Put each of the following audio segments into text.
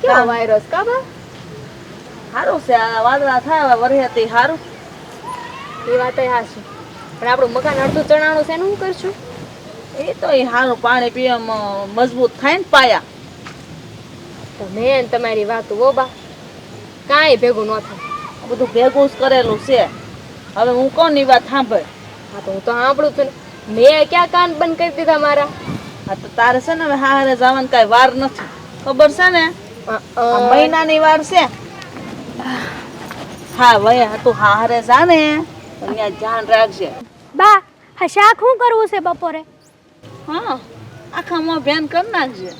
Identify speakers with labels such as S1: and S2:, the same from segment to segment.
S1: કેવો વાયરસ કા બા
S2: હારું છે આ વાદળા થાય વરહેતી હારું.
S1: એ વાત હાશે પણ આપણું મકાન અડધું ચણાણું છે એનું શું કરશું?
S2: એ તો એ હારું પાણી પીવામાં મજબૂત થાય ને પાયા.
S1: તમે તમારી વાત હો બા કાંઈ ભેગું ન થાય.
S2: બધું ભેગું જ કરેલું છે. હવે હું કોની વાત સાંભળ?
S1: હા તો હું તો સાંભળું છું ને મેં ક્યાં કાન બંધ કરી દીધા મારા?
S2: હા તો તારે છે ને હવે હારે જવાની કઈ વાર નથી ખબર છે ને? આ મહિનાની વાર છે. હા વય તું હારે જા ને ત્યાં ધ્યાન રાખજે.
S3: બા હા શાક શું કરવું છે બપોરે?
S2: હા આખામાં બેન કરી નાખજે.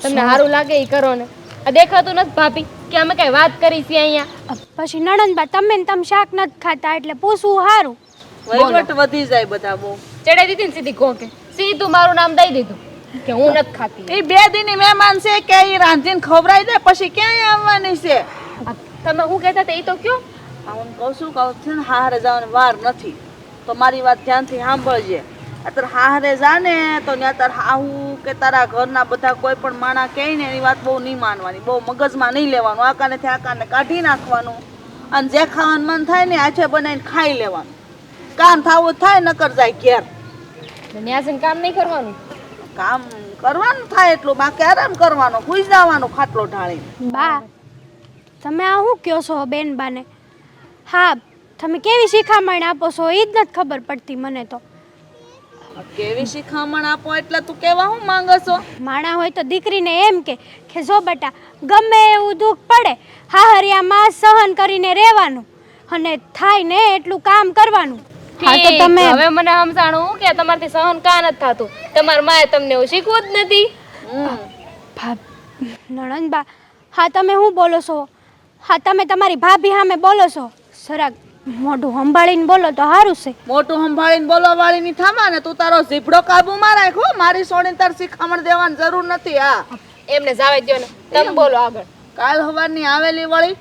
S1: તમને સારું લાગે એ કરો ને. આ દેખાતું નથી ભાભી કે અમે કઈ વાત કરી છે અહીંયા?
S3: પછી નણંદબા તમે શાક નથી ખાતા એટલે પૂછવું સારું.
S2: વહીવટ વધી જાય બધા બહુ.
S1: ચડાઈ દીધી ને સીધી કોકે સીધું મારું નામ દઈ દીધું કે હું નથી ખાતી.
S2: એ 2 દિનની મહેમાન છે કે એ રાંધીને ખવડાવી દે પછી ક્યાંય આવવાની છે?
S1: તમે હું કહેતા હતા એ તો કયો?
S2: હું કહું છું ને હારે જવાની વાર નથી તો મારી વાત ધ્યાનથી સાંભળજે. અત્યારે હારે જા ને તો ત્યાં તાર હાહુ કે તારા ઘરના બધા કોઈ પણ માણા કહે ને એની વાત બહુ નહીં માનવાની, બહુ મગજમાં નહીં લેવાનું. આકાનેથી આકાને કાઢી નાખવાનું અને જે ખાવાનું મન થાય ને આછે બનાવીને ખાઈ લેવાનું. કામ થાવું થાય નકર જાય ઘેર.
S1: ન્યાસન કામ નહીં કરવાનું?
S2: કામ કરવાનું થાય એટલું બાકી આરામ કરવાનો, ભૂઈ જવાનું ખાટલો ઢાળીને.
S3: બા તમે આ શું કહો છો બેન બાને? હા તમે કેવી શિખામણ આપો છો એ જ નથી ખબર પડતી મને તો.
S2: કેવી શિખામણ આપો એટલે તું કેવા હું માંગો છો?
S3: માણા હોય તો દીકરીને એમ કે જો બેટા ગમે એવું દુઃખ પડે હાહરિયામાં સહન કરીને રહેવાનું અને થાય ને એટલું કામ કરવાનું. હા તો તમે
S1: હવે મને સમજાણું કે તમારથી સહન કા નથી થતું. તમારી માએ તમને એવું શીખવું જ નથી.
S3: નણંદબા હા તમે શું બોલો છો? હા તમે તમારી ભાભી સામે બોલો છો, જરાક મોઢું સંભાળીને બોલો તો સારું છે.
S2: મોટું સંભાળીને બોલવા વાળી ની થામા ને તું તારો જીભડો કાબુમાં રાખ. મારી સોડીને તાર શિખામણ દેવાની જરૂર નથી. હા
S1: એમને જાવે દ્યો ને તમે બોલો આગળ.
S2: કાલ સવારની આવેલી વળી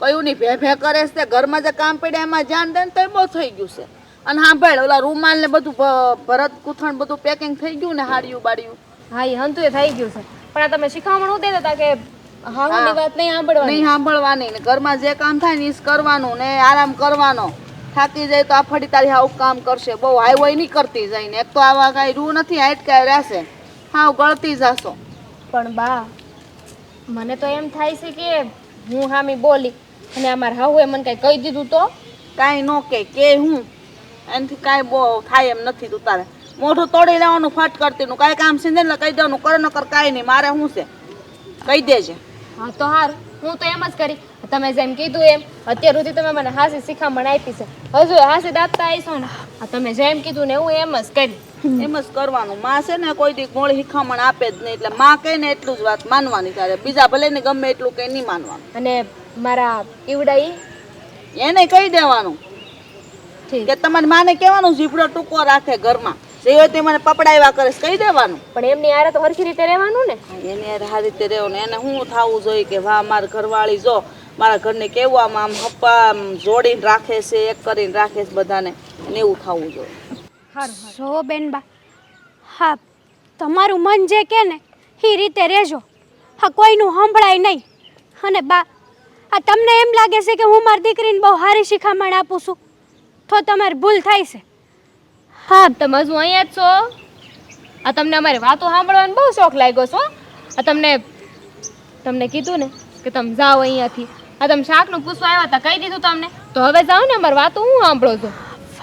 S2: કયું ની ભે ભે કરે છે ઘરમાં જે કામ પડ્યા એમાં ધ્યાન દે ને તો બહુ થઈ ગયું છે. અને સાંભળ ઓલા રૂમાલ ને બધું ભરત કૂથણ બધું પેકિંગ થઈ ગયું ને હાડિયું બાડિયું?
S1: હા એ હંતુ એ થઈ ગયું છે પણ આ તમે શીખામણ હું દેતા હતા કે હાહુની વાત નહીં સાંભળવાની?
S2: નહીં સાંભળવાની ને ઘરમાં જે કામ થાય ને એ કરવાનું ને આરામ કરવાનો. થાકી જાય તો આ ફડી તારી હાવ કામ કરશે, બહુ હાઈ હોય નહીં કરતી જાય ને. એક તો આવા કાંઈ રૂ નથી હાઈટ કાંઈ રહેશે હાવ ગળતી જાશો.
S1: પણ બા મને તો એમ થાય છે કે હું હામી બોલી અને અમારા હાહુએ મને કઈ કહી દીધું તો?
S2: કાંઈ ન કે હું એનાથી કાંઈ બહુ થાય એમ નથી. તું તારે મોઢું તોડી લેવાનું ફટ કરતીનું. કાંઈ કામ છે ને એટલે કહી દેવાનું, કર ન કર કાંઈ નહીં, મારે શું છે કહી દેજે.
S1: હા તો હારું હું તો એમ જ કરી. તમે જેમ કીધું એમ અત્યાર સુધી તમે મને હાસી શિખામણ આપી છે, હજુ હાસી દાબતા આવીશો ને તમે જેમ કીધું ને હું એમ જ કરી.
S2: એમ જ કરવાનું. માં છે ને કોઈ દી ગોળી શિખામણ આપે જ નહીં એટલે માં કહે ને એટલું જ વાત માનવાની. તારે બીજા ભલે ને ગમે એટલું કંઈ નહીં માનવાનું.
S1: અને મારા ઈવડા
S2: એને કહી દેવાનું કે તમારી માને કહેવાનું જીભડો ટૂંકો રાખે ઘરમાં, જે હોય તે મને પપડાવ્યા કરે કહી દેવાનું.
S1: પણ એમની આરે તો હરખી રીતે રહેવાનું ને?
S2: એને સારી રીતે રહેવાનું. એને શું થવું જોઈએ કે વાહ મારા ઘરવાળી જો મારા ઘરને કેવું આમ હપ્પા જોડીને રાખે છે, એક કરીને રાખે છે બધાને, એને એવું થવું જોઈએ.
S3: જો બેનબા હા તમારું મન જે કે ને એ રીતે રહેજો. હા કોઈનું સંભળાય નહીં. અને બા આ તમને એમ લાગે છે કે હું મારી દીકરીને બહુ સારી શિખામણ આપું છું તો તમારી ભૂલ થાય છે.
S1: હા તમે હજુ અહીંયા જ છો? આ તમને અમારી વાતો સાંભળવાનો બહુ શોખ લાગ્યો છો? આ તમને કીધું ને કે તમે જાઓ અહીંયાથી. આ તમે શાકનું પૂછવા આવ્યા હતા કહી દીધું તમને તો હવે જાઓ ને. અમારી વાતો હું સાંભળો છો?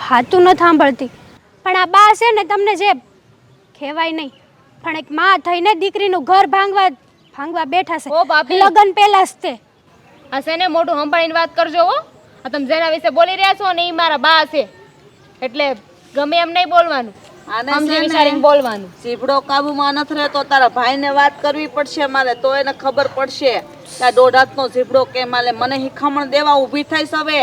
S3: વાતું નથી સાંભળતી પણ આ બા છે ને તમને જે કહેવાય નહીં પણ એક માં થઈને દીકરીનું ઘર ભાંગવા બેઠા છે.
S1: ઓ બાપી
S3: લગ્ન પહેલા જ તે
S1: આ છે ને મોટું સંભાળીને વાત કરજો હો. આ તમે જેના વિશે બોલી રહ્યા છો ને એ મારા બા છે એટલે ગમે એમ નહીં બોલવાનું, સમજી વિચારીને બોલવાનું.
S2: જીભડો કાબુમાં નથી રહેતો. તારા ભાઈને વાત કરવી પડશે મારે તો એને ખબર પડશે કે આ 1.5 હાથનો જીભડો કે માલે મને શિખામણ દેવા ઊભી થઈ સવે.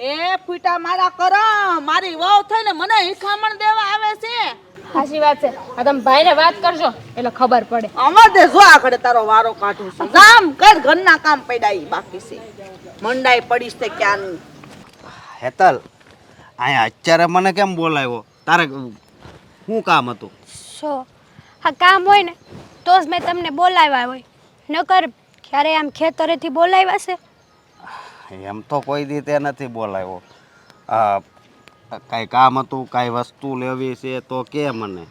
S2: એ ફૂટા મારા કરો મારી વહુ થઈને મને શિખામણ દેવા આવે છે.
S1: સાચી વાત છે. આ તમે ભાઈને વાત કરજો એટલે ખબર પડે.
S2: અમાર દે જો આગળ તારો વારો કાઢું છું. જામ કર ઘરના કામ પડ્યા બાકી છે. મંડાઈ પડીશ તે ક્યાંની.
S4: હેતલ અહીંયા અત્યારે મને કેમ બોલાવ્યો? તારે શું કામ હતું?
S3: શો હા કામ હોય ને તો જ મેં તમને બોલાવ્યા હોય, નકર ક્યારે આમ ખેતરેથી બોલાવ્યા છે?
S4: એમ તો કોઈ દી તે નથી બોલાવ્યો. આ કાંઈ કામ હતું, કાંઈ વસ્તુ લેવી છે તો કે મને.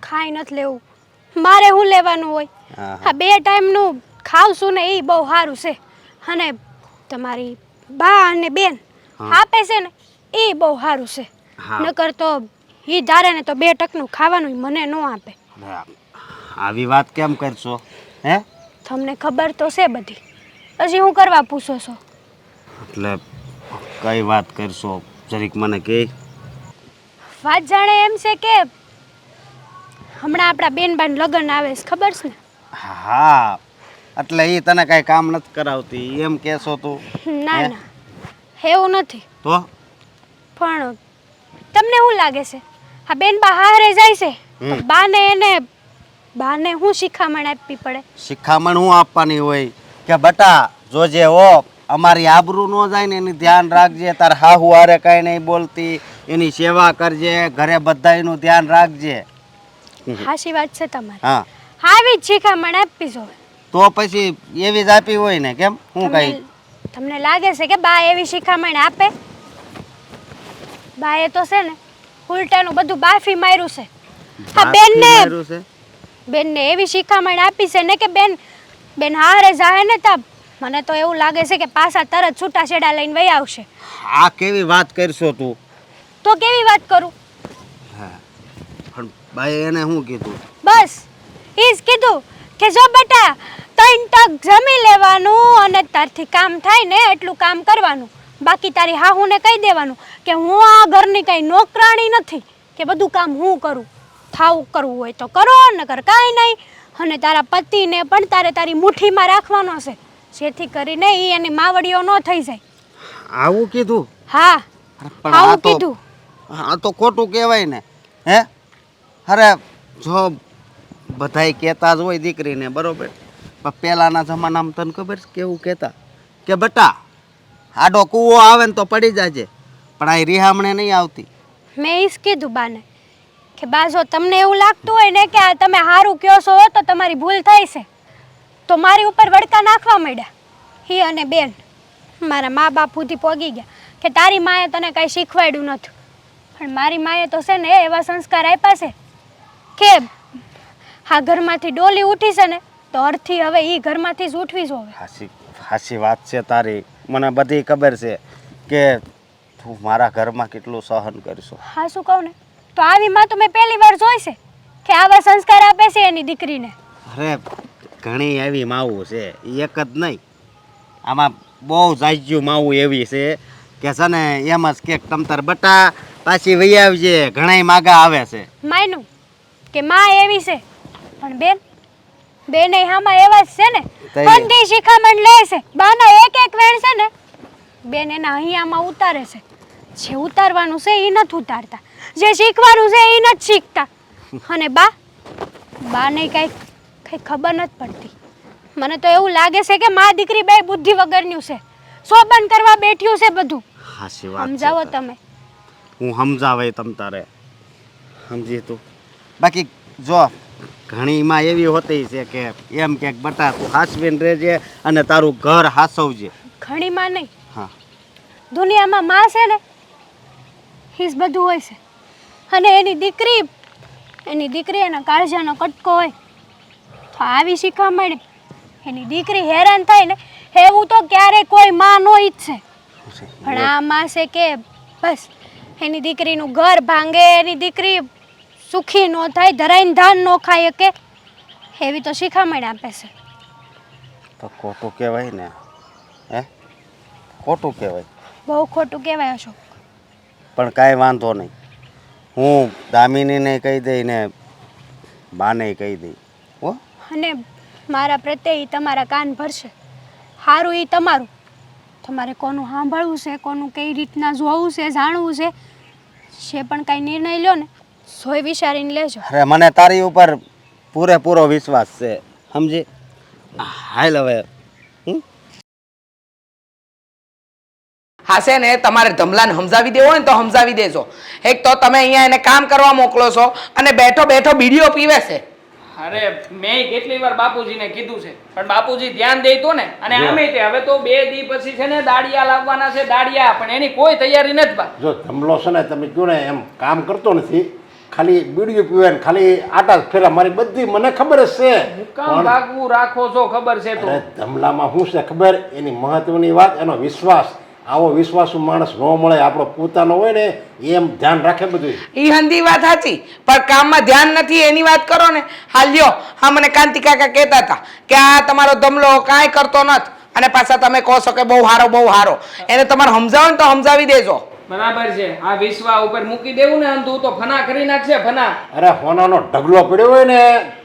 S3: ખાઈ નથી લેવું, મારે શું લેવાનું હોય?
S4: હા,
S3: હા, 2 ટાઈમનું ખાવશું ને એ બહુ સારું છે. અને તમારી બા અને બેન આપે છે ને એ બહુ સારું છે.
S4: હા.
S3: નકર તો એ ધારે ને તો 2 ટકનું ખાવાનું મને ન આપે.
S4: આવી વાત કેમ કરશો? હે?
S3: તમને ખબર તો છે બધી, પછી હું કરવા પૂછો છો?
S4: એટલે કઈ વાત કરશો જરીક મને કહે.
S3: વાત જાણે એમ છે કે હમણાં આપણા બેનબાન લગ્ન આવે છે, ખબર છે ને?
S4: હા, એટલે એ તને કાંઈ કામ નથી કરાવતી એમ કહેશો તું?
S3: ના
S4: હે?
S3: ના, એવું નથી.
S4: તો
S3: પણ તમને શું લાગે છે આ બેનબા હારે જાય છે તો બાને હું શિખામણ આપવી પડે?
S4: શિખામણ હું આપવાની હોય કે બટા જોજે હો, અમારી આબરૂ ન જાય ને એની ધ્યાન રાખજે, તાર હાહુ હારે કાંઈ નહીં બોલતી, એની સેવા કરજે, ઘરે બધાયનું ધ્યાન રાખજે.
S3: હાચી વાત છે તમારી.
S4: હા,
S3: આવી જ શિખામણ આપવી જોઈએ.
S4: તો પછી એવી જ આપી હોય ને, કેમ હું કઈ?
S3: તમને લાગે છે કે બા એવી શિખામણ આપે? બાએ તો છે ને ઉલટાનું બધું બાફી માર્યું છે. આ બેનને એવી શિખામણ આપી છે ને કે બેન હારે જાય ને તા મને તો એવું લાગે છે કે પાછા તરત છૂટા છેડા લઈને વહી આવશે.
S4: આ કેવી વાત કરશો તું?
S3: તો કેવી વાત કરું?
S4: હા, પણ બાઈએ એને શું કીધું?
S3: બસ ઈ જ કીધું કે જો બેટા 3 ટક જમી લેવાનું અને તારથી કામ થાય ને એટલું કામ કરવાનું, બાકી તારી હાહુને કહી દેવાનું કે હું આ ઘરની કઈ નોકરાણી નથી કે બધું કામ હું કરું. થાવું કરવું હોય તો કરો, નકર કાંઈ નહીં. અને તારા પતિને પણ તારી મુઠ્ઠીમાં રાખવાનો છે, જેથી કરીને એ એની માવડીઓ ન થઈ જાય.
S4: આવું કીધું?
S3: હા,
S4: પણ
S3: આવું કીધું.
S4: આ તો ખોટું કહેવાય ને. હે? અરે જો બધાય કહેતા જ હોય દીકરીને, બરોબર, પણ પહેલાંના જમાનામાં તને ખબર છે કેવું કહેતા કે બટા આડો કૂવો આવે ને તો પડી જાજે, પણ આ રિહામણે નહીં આવતી.
S3: મેં ઈ જ કીધું બાને કે બા જો તમને એવું લાગતું હોય ને કે આ તમે સારું કહો છો તો તમારી ભૂલ થઈ છે, તો મારી ઉપર વડકા નાખવા માંડ્યા. હી અને બેન મારા મા બાપ સુધી પોગી ગયા કે તારી માએ તને કાંઈ શીખવાડ્યું નથી. પણ મારી માએ તો છે ને એવા સંસ્કાર આપ્યા છે કે આ ઘરમાંથી ડોલી ઉઠી છે ને તો અર્થી હવે એ ઘરમાંથી જ ઉઠવી જોવે.
S4: હાચી વાત છે તારી, મને બધી ખબર છે કે તું મારા ઘરમાં કેટલું સહન કરશો.
S3: હા, શું કહું ને તો આવી માં તો મેં પહેલી વાર જોઈ છે કે આવા સંસ્કાર આપે છે એની દીકરીને.
S4: અરે ઘણી એવી માવું છે, એક જ નહીં, આમાં બહુ જાજ્યું માવું એવી છે કે છે ને એમ જ કે તમતાર બટા પાછી વહી આવજે, ઘણાય માગા આવે છે.
S3: માયનું કે માં એવી છે, પણ બેન હામાં એવા જ છે ને, બંધી શિખામણ લે છે. બાના એક વેણ છે ને બેન એના અહીંયામાં ઉતારે છે. જે ઉતારવાનું છે એ નથી ઉતારતા, જે શીખવાનું છે એ નથી શીખતા. અને બાને કઈ ખબર નથી પડતી. મને તો એવું લાગે છે કે મા દીકરી બે બુદ્ધિ વગરનું છે, શોભન કરવા બેઠ્યું છે બધું.
S4: હાચી વાત.
S3: સમજાવો તમે.
S4: હું સમજાવે તમ તારે સમજી તું. બાકી જો ઘણી માં એવી હોતી છે કે એમ કે બટા તું હાસવીને રહેજે અને તારું ઘર હાસવજે.
S3: ઘણી માં નહીં,
S4: હા,
S3: દુનિયામાં માં છે ને હિસ બધું હોય છે. અને એની દીકરી એના કાળજાનો કટકો હોય તો આવી શીખવામણ એની દીકરી હેરાન થાય ને એવું તો ક્યારેય કોઈ માં નો ઈચ્છે. પણ આ માં છે કે બસ એની દીકરીનું ઘર ભાંગે, એની દીકરી સુખી ન થાય, ધરાઈને ધાન ન ખાય કે એવી તો શિખામણ આપે છે.
S4: તો ખોટું કહેવાય ને. હે, ખોટું કહેવાય.
S3: બહુ ખોટું કહેવાય અશોક.
S4: પણ કાંઈ વાંધો નહીં, હું દામિનીને કહી દઈ ને બાને કહી દઈ હો.
S3: અને મારા પ્રત્યે ઈ તમારા કાન ભરશે. સારું એ તમારું, તમારે કોનું સાંભળવું છે, કોનું કઈ રીતના જોવું છે, જાણવું છે, જે પણ કાંઈ નિર્ણય લ્યો ને સોય વિચારીને લેજો.
S4: અરે મને તારી ઉપર પૂરેપૂરો વિશ્વાસ છે, સમજી. હાલ હવે
S5: હા છે ને, તમારે ધમલાને સમજાવી દેવો ને તો સમજાવી દેજો. એક તો તમે અહીંયા એને કામ કરવા મોકલો છો અને બેઠો બેઠો બીડીઓ પીવે છે.
S6: અરે મેં કેટલી વાર બાપુજીને કીધું છે પણ બાપુજી ધ્યાન દે તો ને અને આમે તે હવે તો 2 દી પછી છે ને દાડિયા લાવવાના છે દાડિયા પણ એની કોઈ તૈયારી નથી બા
S7: જો ધમલો છે ને તમે કહો ને એમ કામ કરતો નથી ખાલી બીડીયું પીવે ને ખાલી આટા જ ફેરા મારી બધી મને ખબર જ છે
S6: કામ ભાગવું રાખો છો ખબર છે તો
S7: અરે ધમલામાં શું છે ખબર એની મહત્વની વાત એનો વિશ્વાસ આવો વિશ્વાસુ માણસ ન મળે આપણો પોતાનો હોય ને એમ ધ્યાન રાખે બધું
S5: ઈ હંધી વાત સાચી પણ કામમાં ધ્યાન નથી એની વાત કરો ને હાલ લ્યો હા મને કાંતિ કાકા કહેતા હતા કે આ તમારો ધમલો કાંઈ કરતો નથી અને પાછા તમે કહો છો કે બહુ હારો એને તમારે સમજાવો ને તો સમજાવી દેજો
S6: બરાબર છે આ વિશ્વા ઉપર મૂકી દેવું ને તું તો ફના કરી નાખશે ફના
S7: અરે હોનાનો ઢગલો પડ્યો હોય ને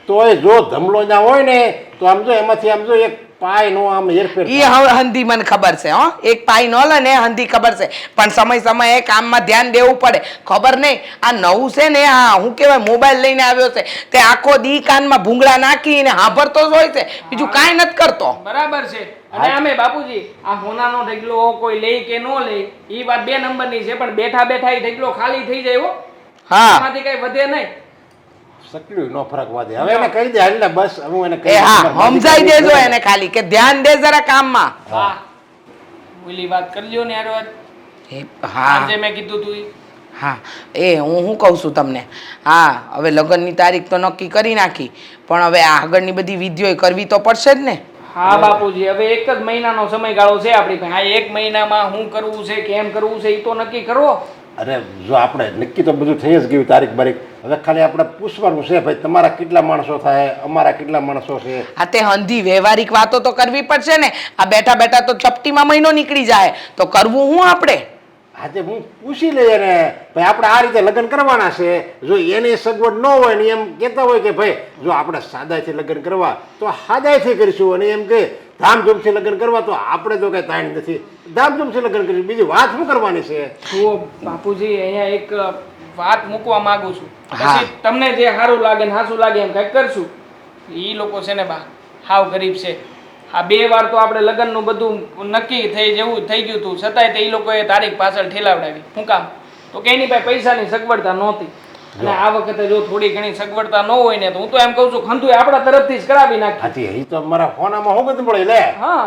S7: તોય જો ધમલો ના હોય ને તો આમ જો એમાંથી આમ જો એક પાય નો આમ હેરફેર
S5: ઈ હંધી મને ખબર છે હો એક પાઈ ન લે ને હંધી ખબર છે પણ સમયે કામમાં ધ્યાન દેવું પડે ખબર નહીં આ નવું છે ને હા હું કહેવાય મોબાઈલ લઈને આવ્યો છે તે આખો દી કાનમાં ભૂંગળા નાખીને હાંભળતો જ હોય છે બીજું કાંઈ નથી કરતો
S6: બરાબર છે અને આમે બાપુજી આ હોનાનો ઢગલો કોઈ લે કે ન લે ઈ વાત 2 નંબરની છે પણ બેઠા બેઠા ઈ ઢગલો ખાલી થઈ જાય હો
S5: હા
S6: એમાંથી કઈ વધે નહીં
S7: સકડ્યું નો ફરક વાદે હવે એને કહી દે હાલ ને બસ હું એને કહી
S5: એ
S7: દઉં,
S5: હા
S7: તમારે
S5: સમજાઈ
S7: મારી
S5: દેજો
S7: દીકરી
S5: એને ખાલી કે ધ્યાન દે જરા કામમાં
S6: હા ઓલી વાત કરી લ્યો ને યાર વાત
S5: એ હા
S6: જે મેં કીધું તું ઈ.
S5: હા એ હું શું કહું છું તમને હા હવે લગ્નની તારીખ તો નક્કી કરી નાખી પણ હવે આગળની બધી વિધિઓ કરવી તો પડશે જ ને
S6: હા બાપુજી હવે 1 જ મહિનાનો સમયગાળો છે આપણી પાસે આ 1 મહિનામાં શું કરવું છે કેમ કરવું છે એ તો નક્કી કરવો
S7: અરે જો આપણે નક્કી તો બધું થઈ જ ગયું તારીખ બારીખ હવે ખાલી આપણે પૂછવાનું છે ભાઈ તમારા કેટલા માણસો થાય અમારા કેટલા માણસો છે
S5: આ તે હંધી વ્યવહારિક વાતો તો કરવી પડશે ને આ બેઠા બેઠા તો ચપટીમાં મહિનો નીકળી જાય તો કરવું હું આપણે
S7: આજે હું પૂછી લઈએ ને ભાઈ આપણે આ રીતે લગ્ન કરવાના છે જો એની સગવડ ન હોય ને એમ કહેતા હોય કે ભાઈ જો આપણે સાદાઈથી લગ્ન કરવા તો સાદાઈથી કરીશું અને એમ કે ધામધૂમથી લગ્ન કરવા તો આપણે તો કઈ તાણ નથી ધામધૂમથી લગ્ન કરીશું બીજી વાત શું કરવાની છે
S6: જુઓ બાપુજી અહીંયા એક વાત મૂકવા માંગુ છું
S5: હા.
S6: પછી તમને જે સારું લાગે ને હાસું લાગે એમ કંઈક કરશું ઈ લોકો છે ને બા હાવ ગરીબ છે આ 2 વાર તો આપણે લગ્નનું બધું નક્કી થઈ જેવું થઈ ગયું હતું છતાંય તે ઈ લોકોએ તારીખ પાછળ ઠેલાવડાવી શું કામ તો કે એની પાસે પૈસાની સગવડતા નહોતી અને આ વખતે જો થોડી ઘણી સગવડતા ન હોય ને તો હું તો એમ કહું છું ખંતુ આપણા તરફથી જ કરાવી નાખી
S7: હાથી એ તો મારા ફોનામાં હું બધું પડે લે
S6: હા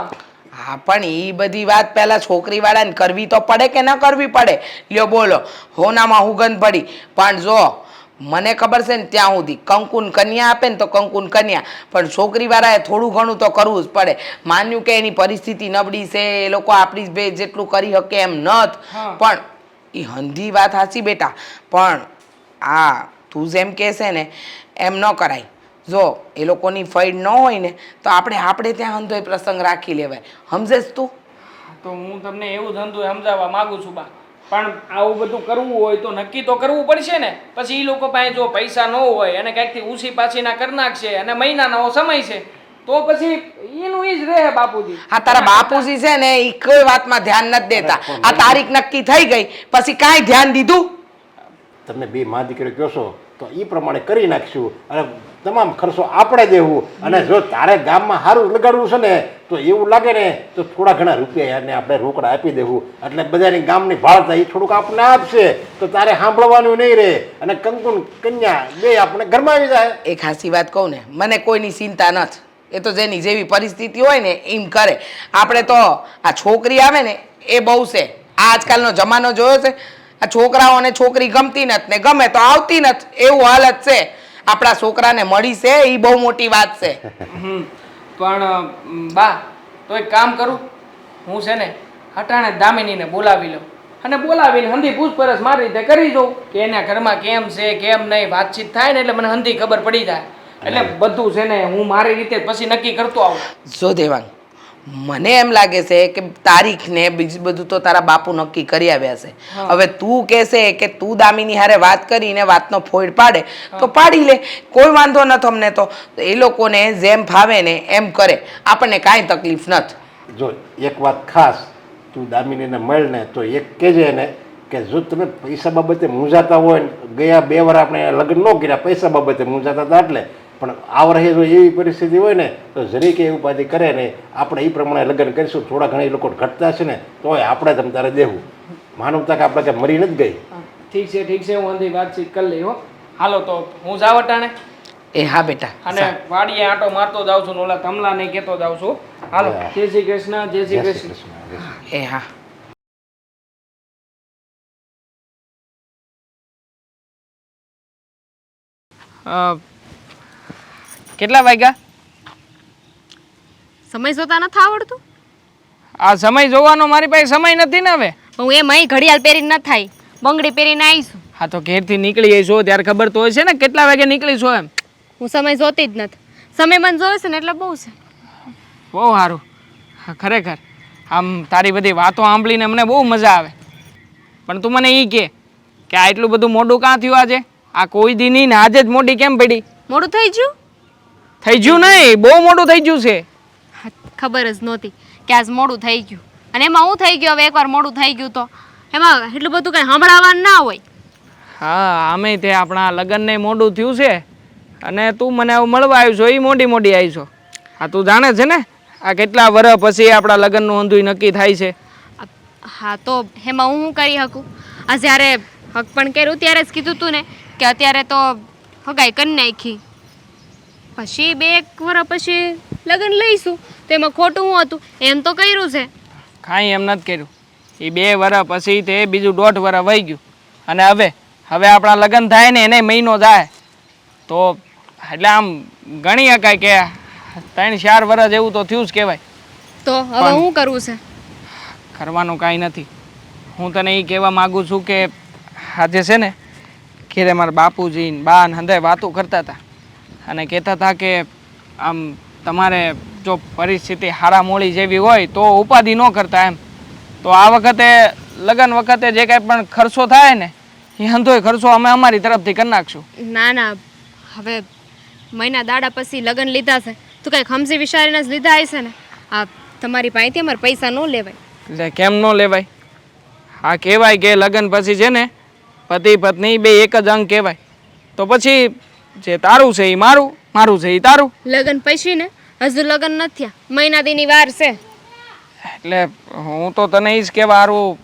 S5: હા પણ એ બધી વાત પહેલા છોકરીવાળાને કરવી તો પડે કે ન કરવી પડે લ્યો બોલો હોનામાં હુગંધ પડી પણ જો મને ખબર છે ને ત્યાં સુધી કંકુન કન્યા આપે ને તો કંકુન કન્યા પણ છોકરીવાળાએ થોડું ઘણું તો કરવું જ પડે માન્યું કે એની પરિસ્થિતિ નબળી છે એ લોકો આપણી બે જેટલું કરી શકે એમ નથ પણ એ હંધી વાત સાચી બેટા પણ આ તું જેમ કહેશે ને એમ ન કરાય જો એ લોકોની ફાઈડ ન હોય ને તો આપણે ત્યાં હંધોય પ્રસંગ રાખી લેવાય સમજેશ તું
S6: તો હું તમને એવું ધંધુ સમજાવવા માંગુ છું બા પણ આવું બધું કરવું હોય તો નક્કી તો કરવું પડશે ને પછી એ લોકો પાસે જો પૈસા ન હોય અને કંઈકથી ઊંચી પાછીના કરી નાખશે અને મહિનાનો સમય છે તો પછી એનું ઈ જ રહે બાપુજી
S5: આ તારા બાપુજી છે ને એ કોઈ વાતમાં ધ્યાન નથી દેતા આ તારીખ નક્કી થઈ ગઈ પછી કાંઈ ધ્યાન દીધું
S7: તમે બે મા દીકરી કહો છો તો એ પ્રમાણે કરી નાખીશું અને તમામ ખર્ચો આપણે દેવું અને જો તારે ગામમાં સારું લગાડવું છે ને તો એવું લાગે ને તો થોડા ઘણા રૂપિયા એને આપણે રોકડા આપી દેવું એટલે બધાની ગામની ભાળતા એ થોડુંક આપણને આપશે તો તારે સાંભળવાનું નહીં રહે અને કંકુન કન્યા બે આપણે ઘરમાં આવી જાય
S5: એ ખાસી વાત કહું ને મને કોઈની ચિંતા નથી એ તો જેની જેવી પરિસ્થિતિ હોય ને એમ કરે આપણે તો આ છોકરી આવે ને એ બહુ છે આ આજકાલનો જમાનો જોયો છે આ છોકરાઓને છોકરી ગમતી નથી ને ગમે તો આવતી નથી એવું હાલત છે આપણા છોકરાને મળી છે એ બહુ મોટી વાત છે
S6: પણ બા તો એક કામ કરું હું છે ને હટાણે દામિનીને બોલાવી લઉં અને બોલાવીને હંધી પૂછપરછ મારી રીતે કરી દઉં કે એના ઘરમાં કેમ છે કેમ નહીં વાતચીત થાય ને એટલે મને હંધી ખબર પડી જાય એટલે બધું છે ને હું મારી રીતે પછી નક્કી કરતો આવું
S5: જો દેવાંગ મને એમ લાગે છે કે તારીખ ને બીજું બધું તો તારા બાપુ નક્કી કરી આવ્યા છે હવે તું કહેશે કે તું દામિની હારે વાત કરીને વાતનો ફોડ પાડે તો પાડી લે કોઈ વાંધો નથી અમને તો એ લોકોને જેમ ફાવે ને એમ કરે આપણને કાંઈ તકલીફ નથી
S7: જો એક વાત ખાસ તું દામિનીને મળ ને તો એક કહેજે એને કે જો તમે પૈસા બાબતે મૂંઝાતા હોય ને ગયા 2 વાર આપણે લગ્ન ન કર્યા પૈસા બાબતે મૂંઝાતા હતા એટલે પણ આ વર્ષે જો એવી પરિસ્થિતિ હોય ને તો જરી કે ઉપાધિ કરે ને આપણે એ પ્રમાણે લગ્ન કરીશું થોડા ઘણા એ લોકો ઘટતા છે ને તોય આપણે તમ તારે દેવું માનવતા કે આપણે કંઈ મરી નથી ગઈ
S6: ઠીક છે હું હંધી વાતચીત કરી લઈ હો હાલો તો હું જાવ અટાણે
S5: એ હા બેટા
S6: અને વાડીએ આંટો મારતો જાઉં છું ને ઓલા થમલાને કહેતો જાઉં છું. હાલો, જય શ્રી કૃષ્ણ, જય શ્રી કૃષ્ણ.
S5: એ હા
S6: કેટલા વાગ્યા?
S1: સમય જોતા નથી આવડતું?
S6: આ સમય જોવાનો મારી પાસે સમય નથી ને હવે.
S1: હું એમ અહીં ઘડિયાળ પહેરીને ન થાય, બંગડી પહેરીને આવીશું.
S6: હા તો ઘેરથી નીકળી આવીશો ત્યારે ખબર તો હોય છે ને કેટલા વાગે નીકળીશો એમ.
S1: હું સમય જોતી જ નથી. સમય મને જોવે છે ને એટલે બહુ છે.
S6: બહુ સારું. હા ખરેખર આમ તારી બધી વાતો સાંભળીને મને બહુ મજા આવે. પણ તું મને એ કે આ એટલું બધું મોડું કાં થયું આજે? આ કોઈ દી નહીં ને આજે જ મોડી કેમ પડી?
S1: મોડું થઈ ગયું?
S6: થઈ ગયું નહીં, બહુ મોડું થઈ ગયું છે.
S1: હા, ખબર જ નહોતી કે આજ મોડું થઈ ગયું. અને એમાં હું થઈ ગયું હવે એકવાર મોડું થઈ ગયું તો એમાં એટલું બધું કંઈ સંભળાવવાનું ના હોય.
S6: હા આમે તે આપણા લગ્નને મોડું થયું છે અને તું મને આવું મળવા આવ્યો છો એ મોડી મોડી આવી છો. હા તું જાણે છે ને આ કેટલા વર્ષ પછી આપણા લગ્નનું અંધુય નક્કી થાય છે.
S1: હા તો એમાં હું શું કરી શકું? આ જ્યારે હક પણ કર્યું ત્યારે જ કીધું તું ને કે અત્યારે તો હગાઈ કરી નાખી, પછી 2-1 વર્ષ પછી લગ્ન લઈશું તો એમાં ખોટું શું હતું? એમ તો કર્યું છે.
S6: કાંઈ એમ નથી કર્યું. એ 2 વર્ષ પછી તે બીજું 1.5 વર્ષ વહી ગયું અને હવે આપણા લગ્ન થાય ને એને મહિનો જાય તો એટલે આમ ગણી શકાય કે 3-4 વર્ષ જેવું તો થયું જ કહેવાય.
S1: તો હવે શું કરવું છે?
S6: કરવાનું કાંઈ નથી. હું તને એ કહેવા માગું છું કે આજે છે ને ઘેરે મારા બાપુજી ને બા ને હંધાય વાતો કરતા હતા અને કહેતા હતા કે આમ તમારે જો પરિસ્થિતિ હારા મોળી જેવી હોય તો ઉપાધિ ન કરતા એમ. તો આ વખતે લગ્ન વખતે જે કાંઈ પણ ખર્ચો થાય ને એ હંધોય ખર્ચો અમે અમારી તરફથી કરી નાખશું.
S1: ના ના, હવે મહિના દાડા પછી લગ્ન લીધા છે તો કંઈક સમજી વિચારીને જ લીધા હશે ને. આ તમારી પાસેથી અમારે પૈસા ન લેવાય.
S6: એટલે કેમ ન લેવાય? આ કહેવાય કે લગ્ન પછી છે ને પતિ પત્ની બે એક જ અંગ કહેવાય. તો પછી જે તારું છે એ મારું, મારું છે એ તારું.
S1: લગ્ન પછી ને હજુ લગ્ન નથી થયા, મહિના દીની વાર છે.
S6: એટલે હું તો તને એ જ કહેવા સારું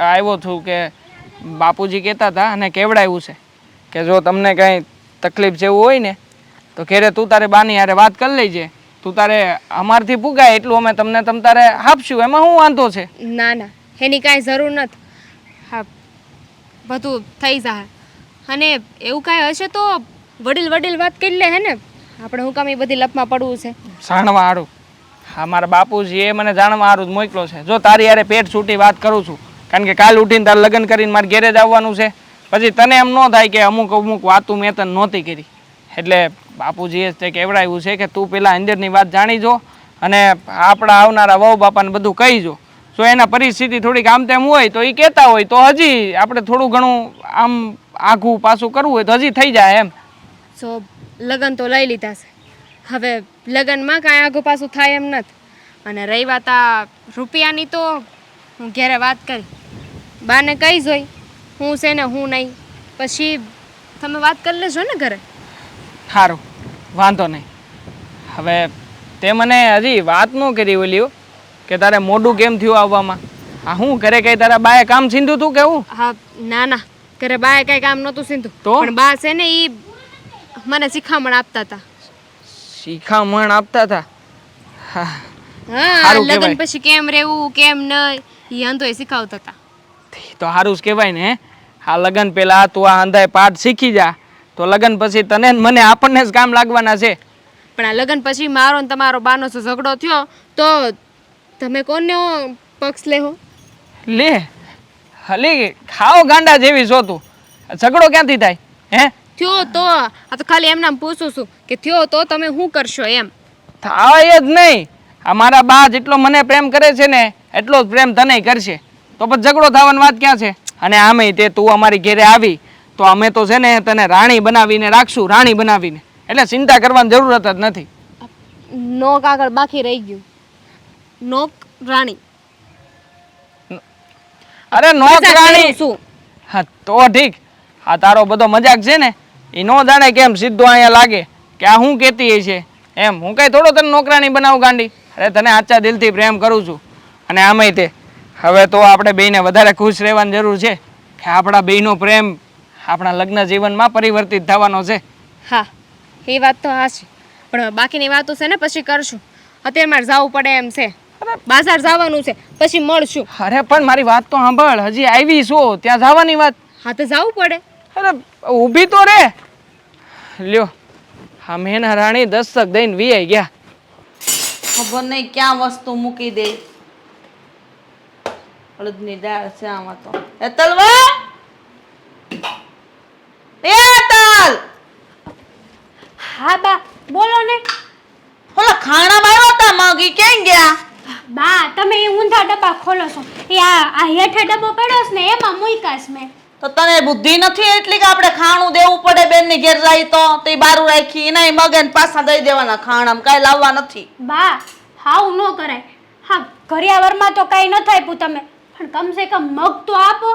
S6: આવ્યો છું કે બાપુજી કહેતા હતા અને કેવડાવ્યું છે કે જો તમને કાંઈ તકલીફ જેવું હોય ને તો ઘેરે તું તારે બાની હારે વાત કરી લેજે. તું તારે અમારથી પૂગાય એટલું અમે તમને તમ તારે આપશું, એમાં શું વાંધો છે?
S1: ના ના, એની કાંઈ જરૂર નથી. હા, બધું થઈ જાય. અને એવું કાંઈ હશે તો વડીલ વાત કરી લે હે ને. આપણે હું કામ એ બધી લપમાં પડવું છે?
S6: જાણવા સારું. હા મારા બાપુજીએ મને જાણવા સારું જ મોકલો છે. જો તારી યારે પેટ છૂટી વાત કરું છું કારણ કે કાલ ઉઠીને તારે લગ્ન કરીને મારે ઘેરે જ આવવાનું છે. પછી તને એમ ન થાય કે અમુક વાતું મેં તને નહોતી કરી. એટલે બાપુજીએ તે કહેવડાવ્યું છે કે તું પેલા અંદરની વાત જાણી જો અને આપણા આવનારા વહુ બાપાને બધું કહી જો. જો એના પરિસ્થિતિ થોડીક આમ તેમ હોય તો એ કહેતા હોય તો હજી આપણે થોડું ઘણું આમ આઘું પાછું કરવું હોય તો હજી થઈ જાય એમ.
S1: સો લગ્ન તો લઈ લીધા છે, હવે લગ્નમાં કાંઈ આઘું પાછું થાય એમ નથી. અને રહી વાત આ રૂપિયાની તો હું ઘેરે વાત કરી બાને કહી જોઈ હું છે ને હું નહીં, પછી તમે વાત કરી લેજો ને ઘરે.
S6: સારું, વાંધો નહીં. હવે તે મને હજી વાત ન કરી ઓલી કે તારે મોઢું કેમ થયું આવવામાં. હા હું ઘરે કઈ તારા બાએ કામ સીંધું તું કેવું?
S1: હા ના ના, ઘરે બાએ કાંઈ કામ નહોતું સીધું.
S6: તો? પણ
S1: બા છે ને એ મને શિખામણ આપતા હતા.
S6: શિખામણ આપતા હતા? હા
S1: હા,
S6: સારું
S1: લગ્ન
S6: કહેવાય.
S1: પછી કેમ રહેવું કેમ નહીં એ અંધોય શીખવતા હતા.
S6: તો સારું જ કહેવાય ને. આ લગ્ન પહેલા તું આ અંધાય પાઠ શીખી જા તો લગ્ન પછી તને ને મને આપણને જ કામ લાગવાના છે.
S1: પણ આ લગ્ન પછી મારો ને તમારો બાનો જો ઝઘડો થયો તો તમે કોને પક્ષ લેહો?
S6: લે હલી ખાઓ ગાંડા જેવી છો તું. ઝઘડો ક્યાંથી થાય? હે
S1: થયો તો આ તો ખાલી એમનામ પૂછું છું કે થયો તો તમે શું કરશો એમ.
S6: થાય જ નહીં. આ મારા બા જેટલો મને પ્રેમ કરે છે ને એટલો જ પ્રેમ તને કરશે. તો પછી ઝઘડો થવાની વાત ક્યાં છે? અને આમે તે તું અમારી ઘેરે આવી તો અમે તો છે ને તને રાણી બનાવીને રાખશું, રાણી બનાવીને. એટલે ચિંતા કરવાની જરૂરત જ નથી.
S1: નોક આગળ બાકી રહી ગયું. નોક રાણી.
S6: અરે નોક
S1: મજાક
S6: રાણી.
S1: કરું છું.
S6: હા તો ઠીક. આ તારો બધો મજાક છે ને એ નો જાણે કેમ સીધો અહીંયા લાગે કે આ હું કહેતી છે એમ. હું કઈ થોડો તને નોકરાણી બનાવું ગાંડી. અરે તને આચા દિલથી પ્રેમ કરું છું. અને આમાંય તે હવે તો આપણે બેયને વધારે ખુશ રહેવાની જરૂર છે કે આપણા બેયનો પ્રેમ આપણા લગ્ન જીવનમાં પરિવર્તિત થવાનો છે.
S1: હા, એ વાત તો હા છે, પણ હવે બાકીની વાતો છે ને પછી કરશું. અત્યારે મારે જવું પડે એમ છે, બાજાર જવાનું છે, પછી મળશું.
S6: અરે પણ મારી વાત તો સાંભળ, હજી આવી છો ત્યાં જવાની વાત.
S1: હા તો જવું પડે.
S6: અરે ઊભી તો રે. લ્યો હા મેના રાણી દસ્તક દઈને વી ગયા.
S2: ખબર નહીં ક્યાં વસ્તુ મૂકી દે. અડદની દાળ છે આમાં તો. એ તલવા, એ તલ,
S3: હા બા બોલો ને.
S2: ઓલા ખાણામાં આવ્યા હતા મગ, ઈ ક્યાં ગયા?
S3: બા તમે એ ઊંધા ડબ્બા ખોલો છો. એ આ હેઠે ડબ્બો પડ્યો છે ને એમાં મૂક્યાસ મેં.
S2: તો તને બુદ્ધિ નથી એટલી કે આપણે ખાણું દેવું પડે બેન ની ઘેર જાય તો તે બારું રાખી એના મગે ને પાછા દઈ દેવાના ખાણામાં, કાંઈ લાવવા નથી.
S3: બા હાવ ન કરાય. હા ઘરિયાવરમાં તો કાંઈ ન થાય તમે, પણ કમસે કમ મગ તો આપો.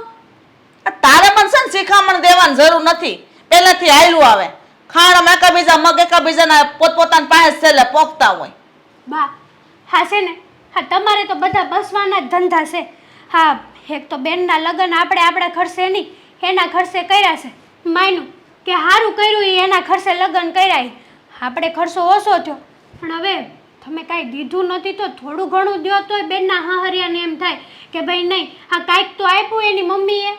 S2: આ તારે પણ છે ને શિખામણ દેવાની જરૂર નથી, પહેલેથી હાયલું આવે. ખાણામાં એકાબીજા મગ એકાબીજાના પોતપોતાના પાસે છેલ્લે પોખતા હોય.
S3: બા હા છે ને, હા તમારે તો બધા બસવાના જ ધંધા છે. હા એક તો બેનના લગ્ન આપણે આપણા ખર્ચે નહીં એના ખર્ચે કર્યા છે. માન્યું કે સારું કર્યું એ એના ખર્ચે લગ્ન કર્યા ઈ. આપણે ખર્ચો ઓછો થયો, પણ હવે તમે કાંઈ દીધું નથી તો થોડું ઘણું દ્યો તોય બેનના હાહરિયાને એમ થાય કે ભાઈ નહીં હા કાંઈક તો આપ્યું એની મમ્મીએ.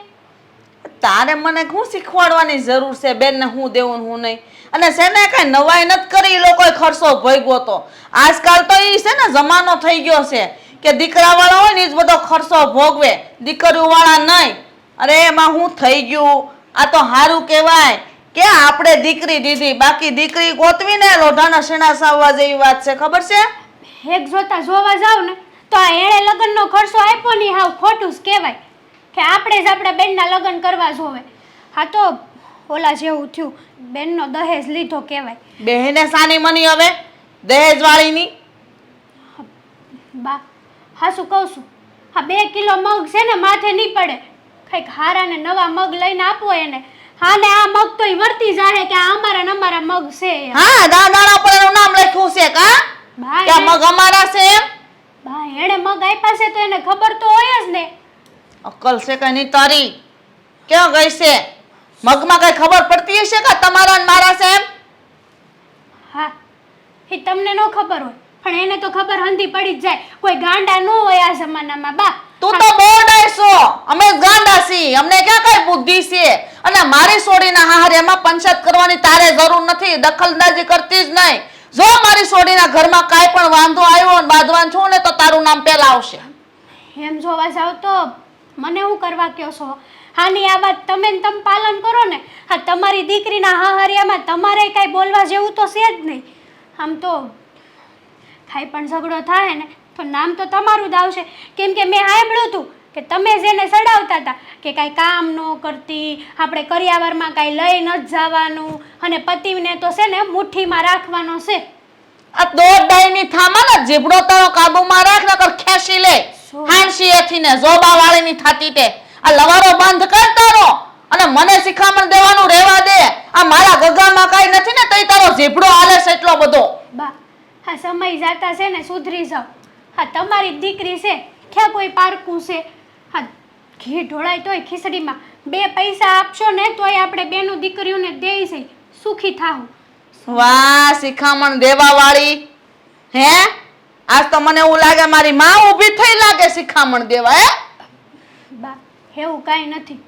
S2: તારે મને શું શીખવાડવાની જરૂર છે બેન ને હું દેવું ને હું નહીં? અને છે ને કઈ નવાઈ નથી કરી, એ લોકોએ ખર્ચો ભોગવો તો. આજકાલ તો એ છે ને જમાનો થઈ ગયો છે કે દીકરા વાળા હોય ને એ જ બધો ખર્ચો ભોગવે, દીકરીઓ વાળા નહીં. અરે એમાં હું થઈ ગયું, આ તો સારું કહેવાય કે આપણે દીકરી દીધી, બાકી દીકરી ગોતવીને લોઢાના શેણા સાવવા જેવી વાત છે, ખબર છે?
S3: એક જોતા જોવા જાવ ને તો આ એણે લગ્નનો ખર્ચો આપ્યો નહીં હાવ ખોટું જ કહેવાય કે આપણે જ આપણા બેનના લગ્ન કરવા જોવે. હા તો ઓલા જેવું થયું, બેનનો દહેજ લીધો કહેવાય.
S2: બહેને સાની મની હવે દહેજ વાળીની.
S3: બા હા શું કહું છું, હા 2 કિલો મગ છે ને માથે નહીં પડે, કંઈક હારા ને નવા મગ લઈને આપો એને. હા ને આ મગ તો ઈ વર્તી જાહે કે આ અમારા ને અમારા મગ છે એમ.
S2: હા દાણા પર એનું નામ લખ્યું છે કા
S3: બા
S2: કે આ મગ અમારા છે એમ?
S3: બા એણે મગ આપ્યા છે તો એને ખબર તો હોય જ ને.
S2: અક્કલ છે કઈ નહીં તારી? ક્યાં ગઈ છે? મગમાં કઈ ખબર પડતી હશે કે તમારા ને મારા છે એમ?
S3: હા એ તમને ન ખબર હોય પણ એને તો ખબર હંધી પડી જ જાય. કોઈ ગાંડા ન હોય આ જમાનામાં બા.
S2: તું તો બહુ ડાયસો, અમે ગાંડા છીએ, અમને ક્યાં કઈ બુદ્ધિ છે? અને મારી સોડીના હાહરિયામાં પંચાયત કરવાની તારે જરૂર નથી, દખલંદાજી કરતી જ નહીં. જો મારી સોડીના ઘરમાં કાંઈ પણ વાંધો આવ્યો ને બાંધવાન છું ને તો તારું નામ પહેલા આવશે.
S3: એમ જોવા જાવ તો મને હું કરવા કયો છો? હાની આ વાત તમે ને તમે પાલન કરો ને. હા તમારી દીકરીના હાહરિયામાં તમારે કાંઈ બોલવા જેવું તો છે જ નહીં. આમ તો કાંઈ પણ ઝઘડો થાય ને તો નામ તો તમારું જ આવશે, કેમ કે મેં સાંભળ્યું હતું કે તમે જેને સડાવતા હતા કે કાંઈ કામ ન કરતી, આપણે કરિયાવરમાં કાંઈ લઈ ન જવાનું અને પતિને તો છે ને મુઠ્ઠીમાં રાખવાનો છે.
S2: આ દોઢ ડાયની થામાં ને જીભડો તારો કાબુમાં રાખ નકર ખેંચી લે. હાંસી એથી ને જોબા વાળીની થાતી તે આ લવારો બંધ કર તારો અને મને શિખામણ દેવાનું રહેવા દે. આ મારા ગગામાં કાંઈ નથી ને તઈ તારો જીભડો હાલે છે એટલો બધો.
S3: બા હા સમય જાતા છે ને સુધરી જાવ. હા તમારી જ દીકરી છે, ક્યાં કોઈ પારકું છે? હા ઘી ઢોળાય તોય ખીચડીમાં 2 પૈસા આપશો ને તોય આપણે બેનું દીકરીઓને દેઈ છે, સુખી થાવું.
S2: વાહ શિખામણ દેવા વાળી હે! આજ તો મને એવું લાગે મારી માં ઊભી થઈ લાગે શિખામણ દેવા. હે
S3: બા એવું કાંઈ નથી.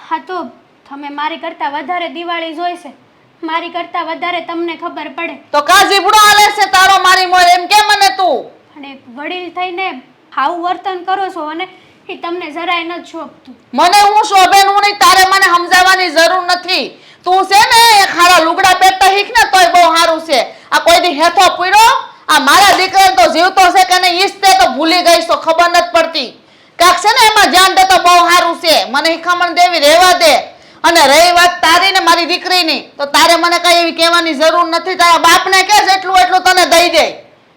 S3: હા તો તમે મારી કરતાં વધારે દિવાળી જોઈ છે, મારી કરતાં વધારે તમને ખબર પડે.
S2: તો કા જીભડો હાલે છે તારો મારી મોર એમ કે મને તું?
S3: અને વડીલ થઈને આવું વર્તન કરો છો અને એ તમને જરાય નથી શોભતું.
S2: મને હું શોભે હું નહીં, તારે મને સમજાવવાની જરૂર નથી. તું છે ને એ ખારા લુગડા પહેરતા શીખ ને તોય બહુ સારું છે. આ કોઈ દી હેથો પીડો આ મારા દીકરાને તો જીવતો છે કે નહીં ઈસતે તો ભૂલી ગઈ તો ખબર નથી પડતી. કાક છે ને એમાં ધ્યાન દે તો બહુ સારું છે. મને શિખામણ દેવી રહેવા દે. અને રહી વાત તારી ને મારી દીકરીની તો તારે મને કઈ એવી કહેવાની જરૂર નથી. તારા બાપને કે જેટલું એટલું તને દઈ દે.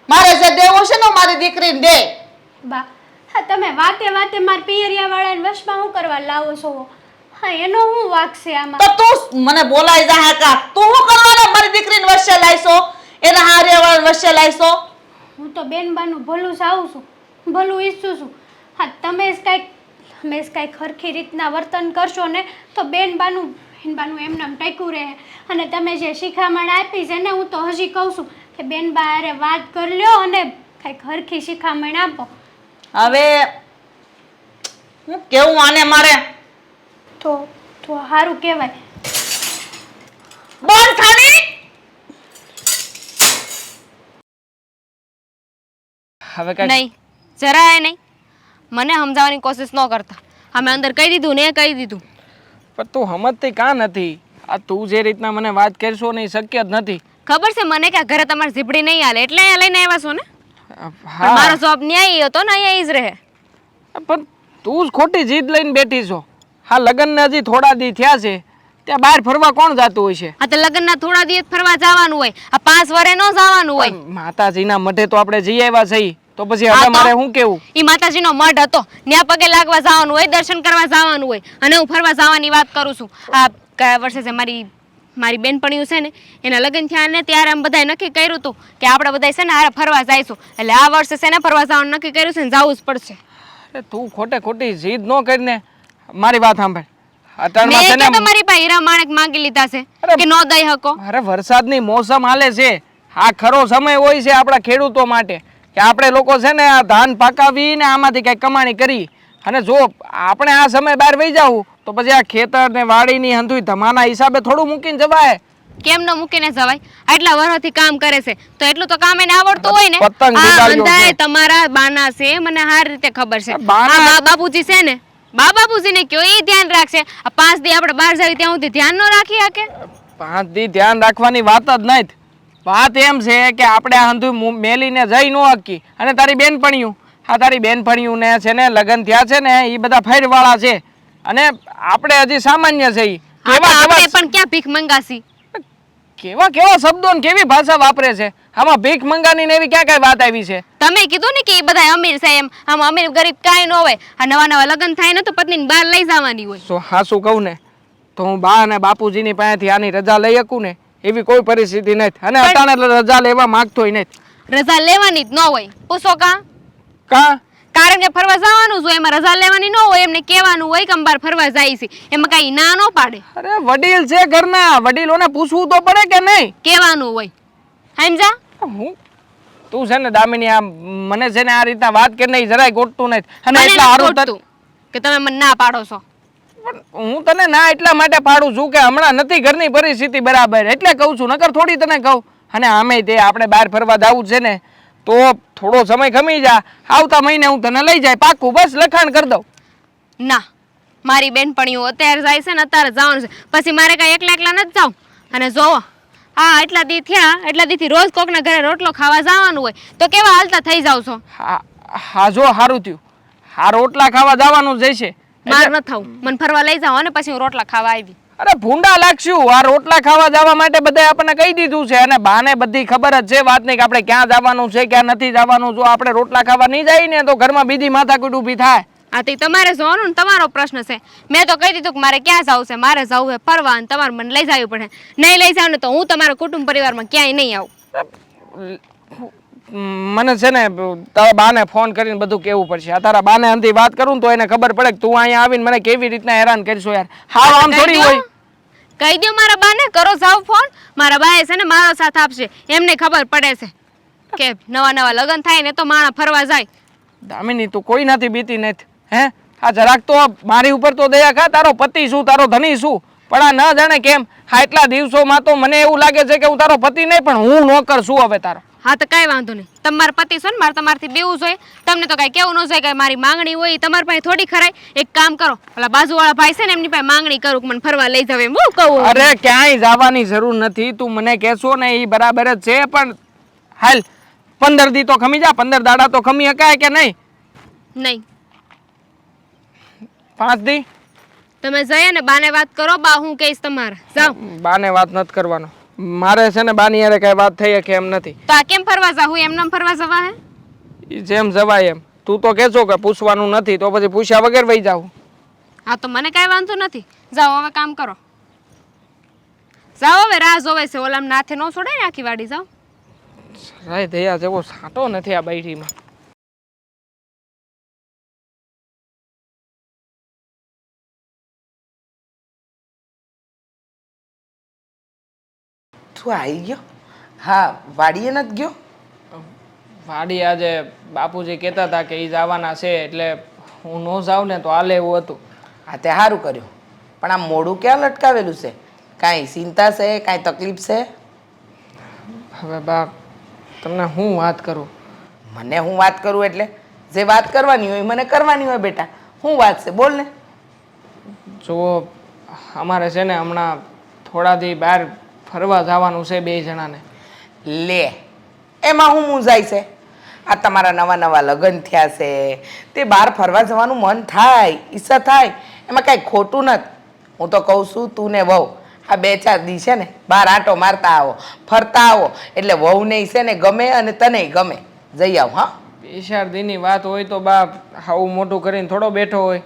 S2: મારે જે દેવું છે ને મારી દીકરીને દે.
S3: બા હા તમે વાતે વાતે મારા પિયરિયા વાળાને વશમાં શું કરવા લાવો છો? હા એનો શું વાંક છે આમાં?
S2: તો તું મને બોલાઈ જા કા તું શું કરવાનો મારી દીકરીને વચ્ચે લાઈસો, એના હારેવાળા વચ્ચે લાઈસો?
S3: હું તો બેનબાનું ભલું ચાહું છું, ભલું ઈચ્છું છું. હા તમે જ કાંઈક ખરખી રીતના વર્તન કરશો ને તો બેનબાનું બેનબાનું એમને એમ ટેકું રહે. અને તમે જે શિખામણ આપી છે ને, હું તો હજી કહું છું કે બેનબા હારે વાત કરી લ્યો અને કંઈક હરખી શિખામણ આપો.
S2: હવે હું કેવું આને મારે
S3: તો સારું કહેવાય.
S2: બંધ થાની.
S6: હવે કઈ
S1: નહીં, જરાય નહીં. મને સમજાવવાની કોશિશ ન કરતા. અમે અંદર કહી દીધું ને, કહી દીધું.
S6: પણ તું સમજતી કાં નથી? આ તું જે રીતના મને વાત કરશો ને એ શક્ય જ નથી.
S1: ખબર છે મને કે આ ઘરે તમારી ઝીપડી નહીં હાલે, એટલે અહીંયા લઈને આવ્યા છો ને. પણ
S6: હા
S1: મારો જવાબ ન્યાયી હતો ને, અહીંયા ઈ જ રહે.
S6: પણ તું જ ખોટી જીદ લઈને બેઠી છો. હા, લગ્નને હજી થોડા દી થયા છે, ત્યાં બહાર ફરવા કોણ જતું હોય છે?
S1: આ તો લગ્નના થોડા દિવસ ફરવા જવાનું હોય, આ 5 વર્ષે ન જવાનું હોય.
S6: માતાજીના મઢે તો આપણે જઈ આવ્યા છીએ, તો પછી હવે મારે શું કેવું?
S1: ઈ માતાજીનો મઢ હતો, ન્યા પગે લાગવા જવાનું હોય, દર્શન કરવા જવાનું હોય, અને હું ફરવા જવાની વાત કરું છું. આ ગયા વર્ષે છે મારી બેનપણીઓ છે ને, એના લગ્ન થયા ને ત્યારે અમે બધાએ નક્કી કર્યું હતું કે આપણે બધા છે ને હારે ફરવા જઈશું. એટલે આ વર્ષે છે ને ફરવા જવાનું નક્કી કર્યું છે ને જવું જ પડશે.
S6: અરે તું ખોટી જીદ ન કરીને મારી વાત સાંભળ. અત્યારમાં છે
S1: મેં
S6: ને
S1: કે તમારી પાસે હીરા માણેક માંગી લીધા છે કે ન દઈ શકો?
S6: અરે વરસાદની મોસમ હાલે છે, આ ખરો સમય હોય છે આપણા ખેડૂતો માટે કે આપણે લોકો છે ને આ ધાન પાકાવી ને આમાંથી કંઈક કમાણી કરી. અને જો આપણે આ સમય બહાર વહી જાવું તો પછી આ ખેતર ને વાડીની હંધુય ધમાના હિસાબે થોડું મૂકીને જવાય.
S1: કેમ ન મૂકીને જવાય? આટલા વર્ષોથી કામ કરે છે તો એટલું તો કામ એને આવડતું હોય ને.
S6: પતંગ
S1: આ
S6: બિગાડ્યો
S1: અંધાએ
S6: છે.
S1: તમારા બાના છે, મને સારી રીતે ખબર છે.
S6: બાના-
S1: આ બા બાપુજી છે ને, બા બાપુજીને કયો એ ધ્યાન રાખશે. આ 5 દી આપણે બહાર જાવી ત્યાં સુધી ધ્યાન ન રાખી શકે?
S6: 5 દી ધ્યાન રાખવાની વાત જ નહીં. વાત એમ છે કે આપણે આ હંધુય મેલીને જઈ ન હકી. અને તારી બેનપણીયું, હા તારી બેનપણીયુંને છે ને લગ્ન થયા છે ને એ બધા ફેરવાળા છે, અને આપણે હજી સામાન્ય છે. ઈ
S1: હા, તો
S6: કેવા
S1: આપણે
S6: કેવા
S1: પણ ક્યાં ભીખ મંગાસી?
S6: કેવા શબ્દો ને કેવી ભાષા વાપરે છે. આમાં ભીખ મંગાની ને એવી ક્યાં કઈ વાત આવી છે?
S1: તમે કીધું ને કે એ બધા અમીર છે એમ. આમ અમીર ગરીબ કાંઈ ન હોય. આ નવા લગ્ન થાય ને તો પત્નીને બહાર લઈ જવાની હોય.
S6: સો હાસું કહું ને તો હું બા અને બાપુજીની પાસેથી આની રજા લઈ શકું ને એવી કોઈ પરિસ્થિતિ નથી. અને અટાણે રજા લેવા માંગતોય નથી.
S1: રજા લેવાની જ ન હોય. પૂછો
S6: કાં
S1: કારણ કે ફરવા જવાનું હોય, એમાં રજા લેવાની ન હોય. એમને કહેવાનું હોય કે અમે બહાર ફરવા જાય છે, એમાં કાંઈ ના ન પાડે.
S6: અરે વડીલ છે ઘરના, વડીલોને પૂછવું તો પડે કે નહીં?
S1: કહેવાનું હોય. સમજા?
S6: હું તું છે ને દામિની, આ મને છે ને આ રીતના વાત કરીને ઈ જરાય ગોઠતું નથી. અને
S1: મને
S6: એટલા
S1: નથી
S6: હારું
S1: ગોઠતું કે તમે મને ના પાડો છો.
S6: પણ હું તને ના એટલા માટે પાડું છું કે હમણાં નથી ઘરની પરિસ્થિતિ બરાબર, એટલે કહું છું. નકર થોડી તને કહું. અને આમે તે આપણે બહાર ફરવા જવું છે ને તો થોડો સમય ખમી જા, આવતા મહિને હું તને લઈ જાય પાકું. બસ લખાણ કરી દઉં.
S1: ના, મારી બેનપણીઓ અત્યારે જાય છે ને, અત્યારે જવાનું છે. પછી મારે કાંઈ એકલા નથી જાઉં. અને જોવો, હા એટલા દી થયા, એટલા દીથી રોજ કોકના ઘરે રોટલો ખાવા જવાનું હોય તો કેવા હાલતા થઈ જાવ છો?
S6: હા જો સારું થયું, હા રોટલા ખાવા જવાનું જ છે.
S1: માર ન થવું, મને ફરવા લઈ જાઓ અને પછી હું રોટલા ખાવા આવી.
S6: અરે ભૂંડા લાગશું, આ રોટલા ખાવા જવા માટે બધા આપણને કહી દીધું છે. અને બાને બધી ખબર જ છે વાતની કે આપણે ક્યાં જવાનું છે ક્યાં નથી જવાનું. જો આપણે રોટલા ખાવા નહીં જાય ને તો ઘરમાં બીજી માથાકૂટ ઊભી થાય.
S1: આ તે તમારે જોવાનું ને, તમારો પ્રશ્ન છે. મેં તો કહી દીધું કે મારે ક્યાં જવું છે, મારે જવું છે ફરવા, અને તમારે મને લઈ જવું પડે. નહીં લઈ જાવ ને તો હું તમારા કુટુંબ પરિવારમાં ક્યાંય નહીં આવું.
S6: મને છે ને તારા બાને ફોન કરીને બધું કેવું પડશે. આ તારા બાને અંધી વાત કરું ને તો એને ખબર પડે કે તું અહીંયા આવીને મને કેવી રીતના હેરાન કરશો યાર. હા આમ થોડી હોય.
S1: કહી દો મારા બાને, કરો જાવ ફોન. મારા બાએ છે ને મારો સાથ આપશે. એમને ખબર પડે છે કે નવા લગ્ન થાય ને તો માણા ફરવા જાય.
S6: દામિની તું કોઈ નથી બીતી નથી. હે હા જરાક તો મારી ઉપર તો દયા ખા. તારો પતિ શું, તારો ધણી શું, પણ આ ન જાણે કેમ હા એટલા દિવસોમાં તો મને એવું લાગે છે કે હું તારો પતિ નહીં પણ હું નોકર છું હવે તારો.
S1: હા તો કાંઈ વાંધો નહીં. તમારા પતિ છો ને, મારે તમારથી બેવું જોઈએ. તમને તો કાંઈ કેવું ન જોઈએ કે મારી માંગણી હોય તમારી પાસે થોડી ખરાય. એક કામ કરો, ઓલા બાજુવાળા ભાઈ છે ને એમની પાસે માંગણી કરું કે મને ફરવા લઈ જાવ એમ. હું કહું?
S6: અરે ક્યાંય જવાની જરૂર નથી. તું મને કહેશો ને એ બરાબર જ છે, પણ હાલ 15 દી તો ખમી જા. 15 દાડા તો ખમી શકાય કે નહીં?
S1: નહીં.
S6: 5 દી
S1: તમે જઈએ ને બાને વાત કરો. બા હું કહીશ તમારે. જાઓ.
S6: બાને વાત નથી કરવાનો મારે. છે ને બાની યારે કઈ વાત થઈ કે એમ નથી.
S1: તો આ કેમ ફરવા જાવ? એમને ફરવા જવા હે?
S6: ઈ જેમ જવાય એમ. તું તો કહેશો કે પૂછવાનું નથી તો પછી પૂછ્યા વગર વહી જાવ.
S1: હા તો મને કાંઈ વાંધો નથી. જાઓ હવે કામ કરો. જાઓ હવે, રાહ જોવે છે. ઓલામ નાથે ન છોડે ને આખી વાડી. જાઓ.
S6: રાય દયા જેવો સાટો નથી આ બૈરીમાં.
S5: તું આવી ગયો? હા, વાડીએ નથી ગયો?
S6: વાડી આજે બાપુજી કહેતા હતા કે એ જવાના છે એટલે હું ન જાઉં ને તો હાલે એવું હતું.
S5: હા, તે સારું કર્યું. પણ આ મોઢું ક્યાં લટકાવેલું છે? કાંઈ ચિંતા છે? કાંઈ તકલીફ છે?
S6: હવે બા તમને હું વાત કરું?
S5: મને હું વાત કરું એટલે જે વાત કરવાની હોય મને કરવાની હોય બેટા. શું વાત છે બોલ ને.
S6: જુઓ, અમારે છે ને હમણાં થોડા દી બહાર ફરવા જવાનું છે 2 જણાને.
S5: લે, એમાં હું મૂંઝાય છે? આ તમારા નવા નવા લગ્ન થયા છે, તે બહાર ફરવા જવાનું મન થાય, ઈચ્છા થાય, એમાં કાંઈ ખોટું નથી. હું તો કહું છું તું ને વહુ આ 2-4 દી છે ને બહાર આંટો મારતા આવો, ફરતા આવો, એટલે વહુને છે ને ગમે અને તને ગમે. જઈ આવ. હા,
S6: 2-4 દીની વાત હોય તો બા આવું મોટું કરીને થોડો બેઠો હોય.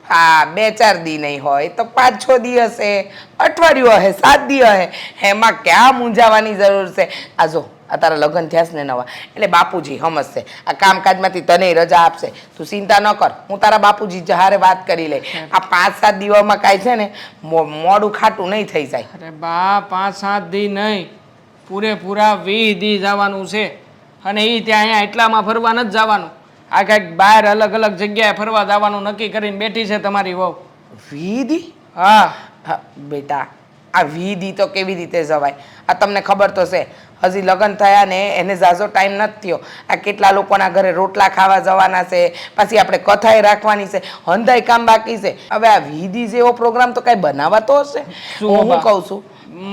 S5: હા, 2-4 દી નહીં હોય તો 5-6 દી હશે, અઠવાડિયું હશે, 7 દી હશે. એમાં ક્યાં મૂંઝાવાની જરૂર છે? આ જો આ તારા લગ્ન થયા છે ને નવા, એટલે બાપુજી સમજશે. આ કામકાજમાંથી તને રજા આપશે. તું ચિંતા ન કર, હું તારા બાપુજી હારે વાત કરી લઈ. આ 5-7 દિવસમાં કાંઈ છે ને મોડું ખાટું નહીં થઈ જાય.
S6: અરે બા 5-7 દી નહીં, પૂરેપૂરા 20 દી જવાનું છે. અને એ ત્યાં અહીંયા એટલામાં ફરવા નથી જવાનું. આ કાંઈક બહાર અલગ અલગ જગ્યાએ ફરવા જવાનું નક્કી કરીને બેઠી છે તમારી વહુ.
S5: 20 દી?
S6: હા,
S5: હા બેટા, આ 20 દી તો કેવી રીતે જવાય? આ તમને ખબર તો છે હજી લગ્ન થયા ને એને ઝાઝો ટાઈમ નથી થયો. આ કેટલા લોકોના ઘરે રોટલા ખાવા જવાના છે, પછી આપણે કથાએ રાખવાની છે, હંધાઈ કામ બાકી છે. હવે આ 20 દી જેવો પ્રોગ્રામ તો કાંઈ બનાવાતો હશે. હું કહું છું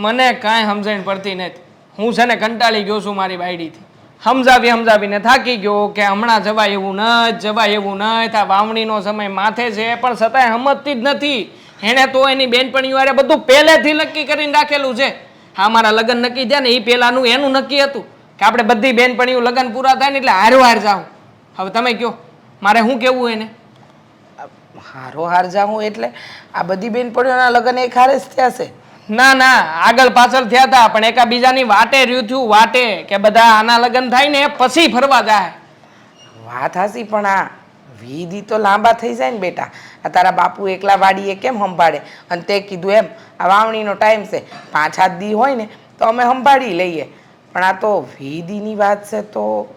S6: મને કાંઈ સમજણ પડતી નથી. હું છે ને કંટાળી ગયો છું મારી બાયડીથી. સમજાવીને થાકી ગયો કે હમણાં જવાય એવું ન જવાય એવું ન. આ વાવણીનો સમય માથે છે પણ છતાંય સમજતી જ નથી. એણે તો એની બેનપણીઓ હારે બધું પહેલેથી નક્કી કરીને રાખેલું છે. હા, મારા લગ્ન નક્કી થયા ને એ પહેલાંનું એનું નક્કી હતું કે આપણે બધી બેનપણીઓ લગ્ન પૂરા થાય ને એટલે હાર જાઉં. હવે તમે કહો મારે શું કહેવું એને?
S5: હાર જાઉં એટલે આ બધી બેનપણીઓના લગ્ન એક હારે જ થયા છે?
S6: ના, આગળ પાછળ થયા હતા પણ એકાબીજાની વાટે રહ્યું થયું વાટે કે બધા આના લગ્ન થાય ને પછી ફરવા જાય.
S5: વાત હાસી, પણ આ 20 દી તો લાંબા થઈ જાય ને બેટા. આ તારા બાપુ એકલા વાડીએ કેમ સંભાળે? અને તે કીધું એમ આ વાવણીનો ટાઈમ છે, 5-7 દી હોય ને તો અમે સંભાળી લઈએ. પણ આ તો 20 દીની વાત છે તો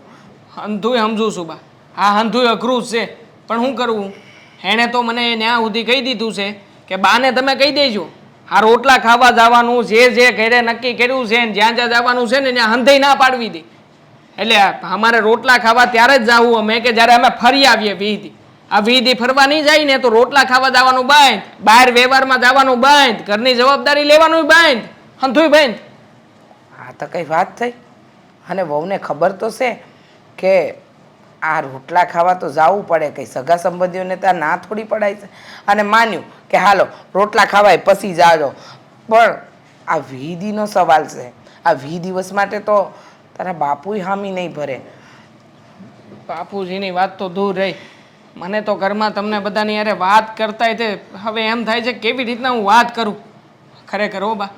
S6: હંધુય સમજુ છું બા. હા, હંધુય અઘરું જ છે પણ શું કરવું? એણે તો મને ત્યાં સુધી કહી દીધું છે કે બાને તમે કહી દેજો આ રોટલા ખાવા જવાનું જે ઘરે નક્કી કર્યું છે ને જ્યાં જવાનું છે ને ત્યાં હંધઈ ના પાડવી દે. એટલે અમારે રોટલા ખાવા ત્યારે જ જવું અમે કે જ્યારે અમે ફરી આવીએ 20 દી. આ 20 દી ફરવા નહીં જાય ને તો રોટલા ખાવા જવાનું બંધ, બહાર વ્યવહારમાં જવાનું બંધ, ઘરની જવાબદારી લેવાનું બંધ, હંધુય બંધ.
S5: આ તો કઈ વાત થઈ? અને વહુને ખબર તો છે કે આ રોટલા ખાવા તો જવું પડે, કંઈ સગા સંબંધીઓને ત્યાં ના થોડી પડાય છે. અને માન્યું કે હાલો રોટલા ખાવાય પછી જાજો. પણ આ 20 દીનો સવાલ છે. આ 20 દિવસ માટે તો તારા બાપુય હામી નહીં ભરે.
S6: બાપુજીની વાત તો દૂર રહી, મને તો ઘરમાં તમને બધાની યારે વાત કરતાય તે હવે એમ થાય છે કેવી રીતના હું વાત કરું. ખરેખર હો બા,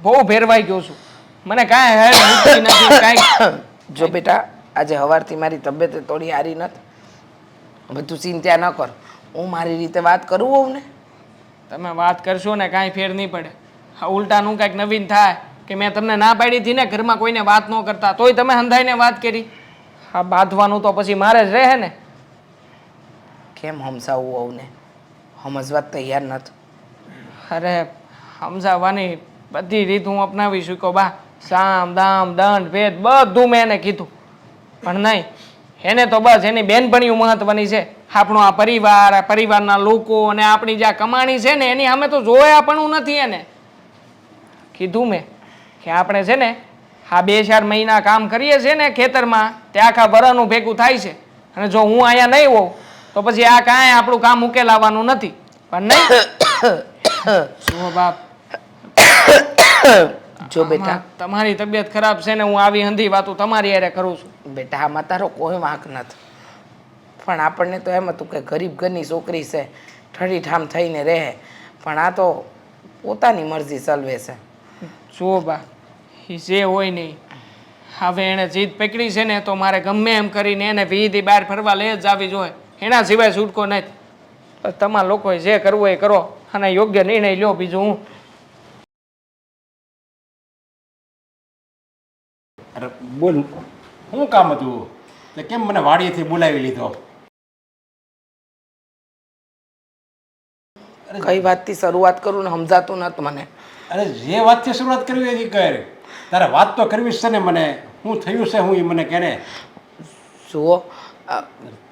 S6: બહુ ભેરવાઈ ગયો છું. મને કાંઈ હેડ મૂકતી નથી કાંઈ.
S5: જો બેટા, આજે સવારથી મારી તબિયત થોડી સારી નથી. બધું ચિંતા ન કર, હું મારી રીતે વાત કરું હોઉં ને.
S6: તમે વાત કરશો ને કાંઈ ફેર નહીં પડે. હા, ઉલટાનું કાંઈક નવીન થાય કે મેં તમને ના પાડી હતી ને ઘરમાં કોઈને વાત ન કરતા, તોય તમે હંધાઈને વાત કરી. હા, બાંધવાનું તો પછી મારે જ રહે ને.
S5: કેમ સમજાવવું હોઉં ને? સમજવા તૈયાર નથી.
S6: અરે સમજાવવાની બધી રીત હું અપનાવી શક્યો બા. સામ દામ દંડ ભેદ બધું મેં એને કીધું પણ નહીં. એને તો બસ એની બેનપણીઓ મહત્વની છે. આપણો આ પરિવાર, આ પરિવારના લોકો અને આપણી જે આ કમાણી છે ને એની સામે તો જોયા પણ નથી. એને કીધું મેં કે આપણે છે ને આ 2-4 મહિના કામ કરીએ છીએ ને ખેતરમાં તે આખા વરસનું ભેગું થાય છે. અને જો હું અહીંયા નહીં હોઉં તો પછી આ કાંઈ આપણું કામ ઉકેલાવાનું નથી. પણ નહીં શું બાપ,
S5: જો બેટા,
S6: તમારી તબિયત ખરાબ છે ને હું આવી હંધી વાતો તમારી હારે કરું છું.
S5: બેટા આમાં તારો કોઈ વાંક નથી. પણ આપણને તો એમ હતું કે ગરીબ ઘરની છોકરી છે, ઠડીઠામ થઈને રહે. પણ આ તો પોતાની મરજી ચલવે છે.
S6: જુઓ બા, એ જે હોય નહીં, હવે એણે જીદ પકડી છે ને તો મારે ગમે એમ કરીને એને 20 દી બહાર ફરવા લઈ જ આવી જોઈએ. એના સિવાય છૂટકો નથી. તમારા લોકોએ જે કરવું એ કરો અને યોગ્ય નિર્ણય લ્યો. બીજું હું
S7: બોલ શું કામ હતું તે કેમ મને વાડીએથી બોલાવી લીધો?
S5: કઈ વાતથી શરૂઆત કરું ને સમજાતું નતું મને.
S7: અરે જે વાતથી શરૂઆત કરવી હતી કર. તારે વાત તો કરવી જ છે ને મને. શું થયું છે હું એ મને કહે ને.
S5: જુઓ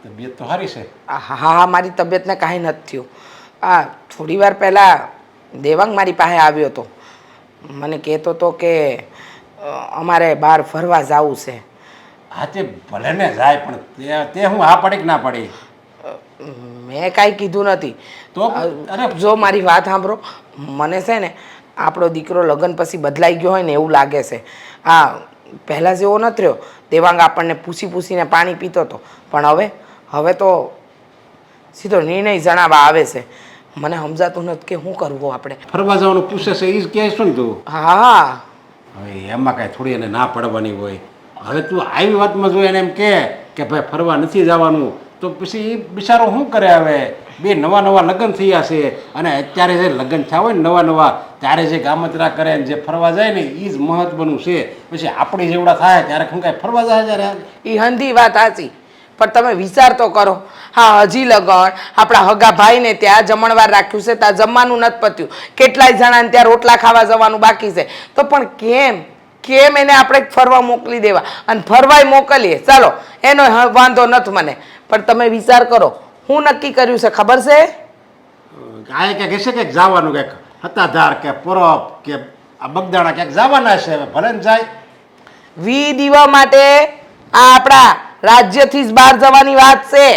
S7: તબિયત તો સારી છે.
S5: હા હા મારી તબિયતને કાંઈ નથી થયું. આ થોડી વાર પહેલાં દેવાંગ મારી પાસે આવ્યો હતો. મને કહેતો હતો કે અમારે બહાર ફરવા જવું છે.
S7: હા તે ભલે ને જાય પણ તે હું હા પાડી કે ના પાડી?
S5: મેં કાંઈ કીધું નથી.
S7: તો અરે
S5: જો મારી વાત સાંભળો, મને છે ને આપણો દીકરો લગ્ન પછી બદલાઈ ગયો હોય ને એવું લાગે છે. આ પહેલાં જેવો નથી રહ્યો. દેવાંગ આપણને પૂછીને પાણી પીતો હતો, પણ હવે તો સીધો નિર્ણય જણાવવા આવે છે. મને સમજાતું નથી કે શું કરવું આપણે.
S7: ફરવા જવાનું પૂછે છે એ જ કહે છે ને તું?
S5: હા
S7: હવે એમાં કાંઈ થોડી એને ના પડવાની હોય. હવે તું આવી વાતમાં જો એને એમ કે ભાઈ ફરવા નથી જવાનું તો પછી એ બિચારો શું કરે? હવે બે નવા લગ્ન થયા છે અને અત્યારે જે લગ્ન થયા હોય ને નવા ત્યારે જે ગામતરા કરે ને જે ફરવા જાય ને એ જ મહત્વનું છે. પછી આપણે જેવડા થાય ત્યારે શું કાંઈ ફરવા જાય ત્યારે?
S5: એ હંધી વાત સાચી, પણ તમે વિચાર તો કરો. હા હજી લગન આપણા હગા ભાઈને ત્યાં જમણવાર રાખ્યું છે, ત્યાં જમવાનું નથી પત્યું. કેટલાય જણાને ત્યાં રોટલા ખાવા જવાનું બાકી છે. તો પણ કેમ એને આપણે ફરવા મોકલી દેવા? અને ફરવાય મોકલીએ ચાલો એનો વાંધો નથી મને, પણ તમે વિચાર કરો હું નક્કી કર્યું છે ખબર છે?
S7: આ ક્યાંક હશે કંઈક જવાનું, કંઈક હતાધાર કે પરબ કે આ બગદાણા ક્યાંક જવાના છે. હવે ભલે ને જાય.
S5: વી દીવા માટે આ આપણા રાજ્યથી જ બહાર જવાની વાત છે.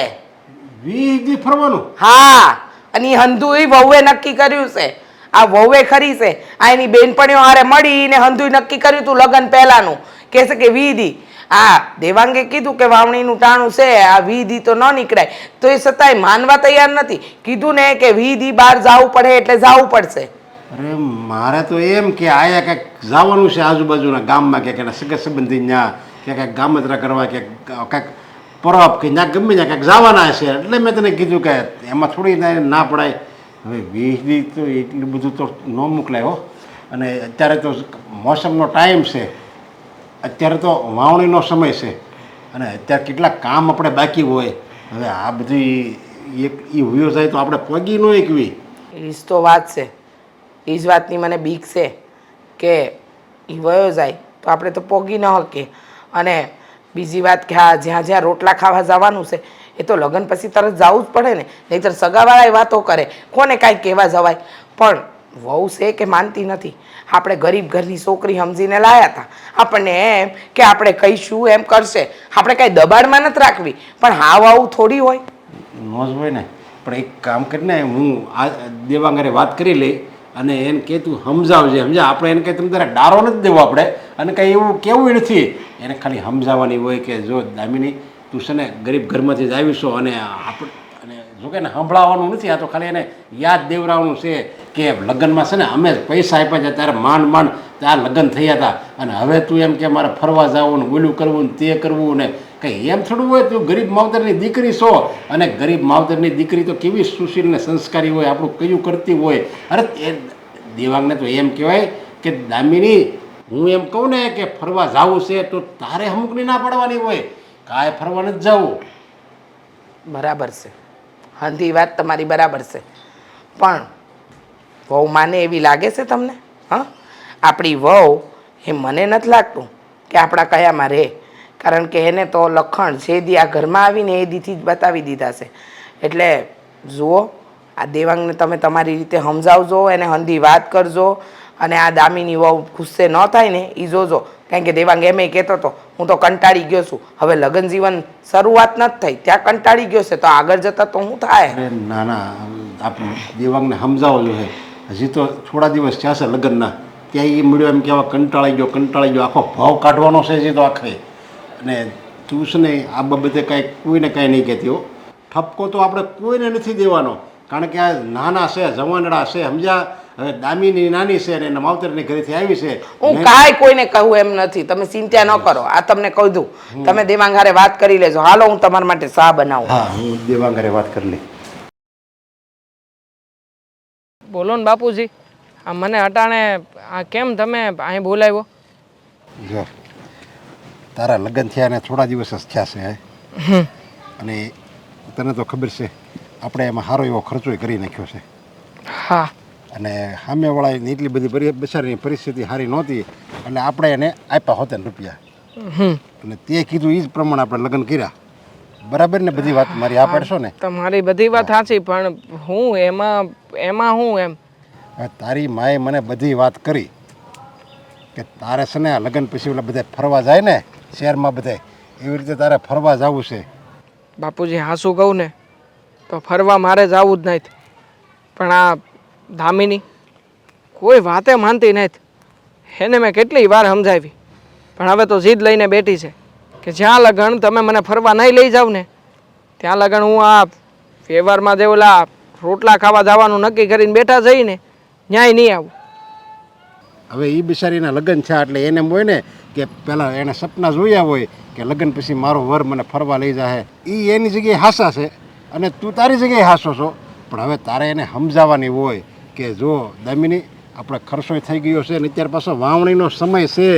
S7: 20 દી ફરવાનું?
S5: હા, અને એ હંધુય વહુએ નક્કી કર્યું છે. આ વહુએ ખરી છે, આ એની બેનપણીઓ હારે મળીને હંધુય નક્કી કર્યું હતું લગ્ન પહેલાનું. કહે છે કે 20 દી. આ દેવાંગે કીધું કે વાવણીનું ટાણું છે, આ 20 દી તો ન નીકળાય. તો એ છતાંય માનવા તૈયાર નથી. કીધું ને કે 20 દી બહાર જવું પડે એટલે જવું પડશે.
S7: અરે મારે તો એમ કે આયા કંઈક જવાનું છે આજુબાજુના ગામમાં, કે એના સગા સંબંધી ત્યાં કે કંઈક ગામતરા કરવા કે કંઈક પરબ કે ત્યાં ગમે ત્યાં કંઈક જવાના છે. એટલે મેં તને કીધું કે એમાં થોડી ના પડાય. હવે 20 દી તો એટલું બધું તો ન મોકલાય હો. અને અત્યારે તો મોસમનો ટાઈમ છે, અત્યારે તો વાવણીનો સમય છે અને અત્યારે કેટલાક કામ આપણે બાકી હોય. હવે આ બધી એક એ વયો જાય તો આપણે પગી ન એકવી.
S5: એ જ તો વાત છે. એ જ વાતની મને બીક છે કે એ વયો જાય તો આપણે તો પોગી ન શકીએ. અને બીજી વાત કે હા જ્યાં રોટલા ખાવા જવાનું છે એ તો લગ્ન પછી તરત જવું જ પડે ને, નહીંતર સગાવાળાએ વાતો કરે, કોને કાંઈ કહેવા જવાય. પણ વહુ છે કે માનતી નથી. આપણે ગરીબ ઘરની છોકરી સમજીને લાયા હતા. આપણને એમ કે આપણે કહીશું એમ કરશે, આપણે કાંઈ દબાણમાં નથી રાખવી. પણ હાવ આવું થોડી હોય.
S7: નો જ હોય ને. પણ એક કામ કરીને હું આ દેવાંગરે વાત કરી લઈ અને એને કે તું સમજાવજે. આપણે એને કંઈ તમે તારે ડારો નથી દેવો આપણે, અને કંઈ એવું કેવું નથી. એને ખાલી સમજાવવાની હોય કે જો દામિની તું છે ને ગરીબ ઘરમાંથી જ આવીશો અને અને જો કે એને સંભળાવવાનું નથી. આ તો ખાલી એને યાદ દેવડાવવાનું છે કે લગ્નમાં છે ને અમે પૈસા આપ્યા છે ત્યારે માંડ ત્યાં લગ્ન થયા હતા અને હવે તું એમ કે મારે ફરવા જવું ને ઓલું કરવું ને તે કરવું ને કંઈ એમ થોડું હોય. તું ગરીબ માવતરની દીકરી છો અને ગરીબ માવતરની દીકરી તો કેવી સુશીલ ને સંસ્કારી હોય, આપણું કયું કરતી હોય. અરે એ દેવાંગને તો એમ કહેવાય કે દામિની હું એમ કહું ને કે ફરવા જવું છે તો તારે અમુકની ના પાડવાની હોય, કાંઈ ફરવા નથી જવું.
S5: બરાબર છે, હંધી વાત તમારી બરાબર છે. પણ વહુ માને એવી લાગે છે તમને? હા, આપણી વહુ એ મને નથી લાગતું કે આપણા કયામાં રહે. કારણ કે એને તો લખણ જે દી આ ઘરમાં આવીને એ દીથી જ બતાવી દીધા છે. એટલે જુઓ, આ દેવાંગને તમે તમારી રીતે સમજાવજો, એને હંધી વાત કરજો. અને આ દામિની વહુ ગુસ્સે ન થાય ને એ જોજો. કારણ કે દેવાંગ એમ કહેતો હતો હું તો કંટાળી ગયો છું, હવે લગ્ન જીવન શરૂઆત નથી થઈ ત્યાં કંટાળી ગયો છે, તો આગળ જતાં તો શું થાય?
S7: અરે ના આપણે દેવાંગને સમજાવો જોઈએ. હજી તો થોડા દિવસ થયા છે લગ્નના, ત્યાં એ મળ્યો એમ કહેવા કંટાળી ગયો, આખો ભાવ કાઢવાનો છે હજી તો આખરે. અને તું છે ને આ બાબતે કાંઈ કોઈને કાંઈ નહીં કહેતી હો. ઠપકો તો આપણે કોઈને નથી દેવાનો, કારણ કે આ નાના છે, જવાનડા છે, સમજ્યા? હવે દામિની નાની છે અને એના માવતરની ઘરેથી આવી છે.
S5: હું કાંઈ કોઈને કહું એમ નથી, તમે ચિંતા ન કરો. આ તમને કહી દઉં, તમે દેવાંગ હારે વાત કરી લેજો. હાલો હું તમારા માટે ચા બનાવું.
S7: હા, હું દેવાંગરે વાત કરી લઈ.
S6: બોલો ને બાપુજી, આ મને અટાણે આ કેમ તમે અહીં બોલાવ્યો?
S7: જો તારા લગ્ન થયા ને થોડા દિવસ જ થયા છે અને તને તો ખબર છે આપણે એમાં સારો એવો ખર્ચો કરી નાખ્યો છે
S6: હા
S7: અને સામેવાળાની એટલી બધી બચારીની પરિસ્થિતિ સારી નહોતી એટલે આપણે એને આપ્યા હોતે ને રૂપિયા અને તે કીધું એ જ પ્રમાણે આપણે લગ્ન કર્યા બરાબર ને બધી વાત મારી આ પાડશો ને
S6: તમારી બધી વાત સાચી પણ હું એમાં હું એમ
S7: હવે તારી માએ મને બધી વાત કરી કે તારે છે ને આ લગ્ન પછી ઓલા બધા ફરવા જાય ને શહેરમાં બધા એવી રીતે તારે ફરવા જવું છે
S6: બાપુજી હાસું કહું ને તો ફરવા મારે જવું જ નહીં પણ આ દામિની કોઈ વાતે માનતી નથી એને મેં કેટલી વાર સમજાવી પણ હવે તો જીદ લઈને બેઠી છે કે જ્યાં લગન તમે મને ફરવા નહીં લઈ જાવ ને ત્યાં લગન હું આ વ્યવહારમાં જે ઓલા રોટલા ખાવા જવાનું નક્કી કરીને બેઠા જઈને ન્યાય નહીં આવું
S7: હવે એ બિચારીના લગ્ન છે એટલે એને એમ હોય ને કે પહેલાં એને સપના જોયા હોય કે લગ્ન પછી મારો વર મને ફરવા લઈ જાય એ એની જગ્યાએ હાસા છે અને તું તારી જગ્યાએ હાસો છો પણ હવે તારે એને સમજાવવાની હોય કે જો દામિની આપણે ખર્ચો થઈ ગયો છે અને અત્યારે પાછો વાવણીનો સમય છે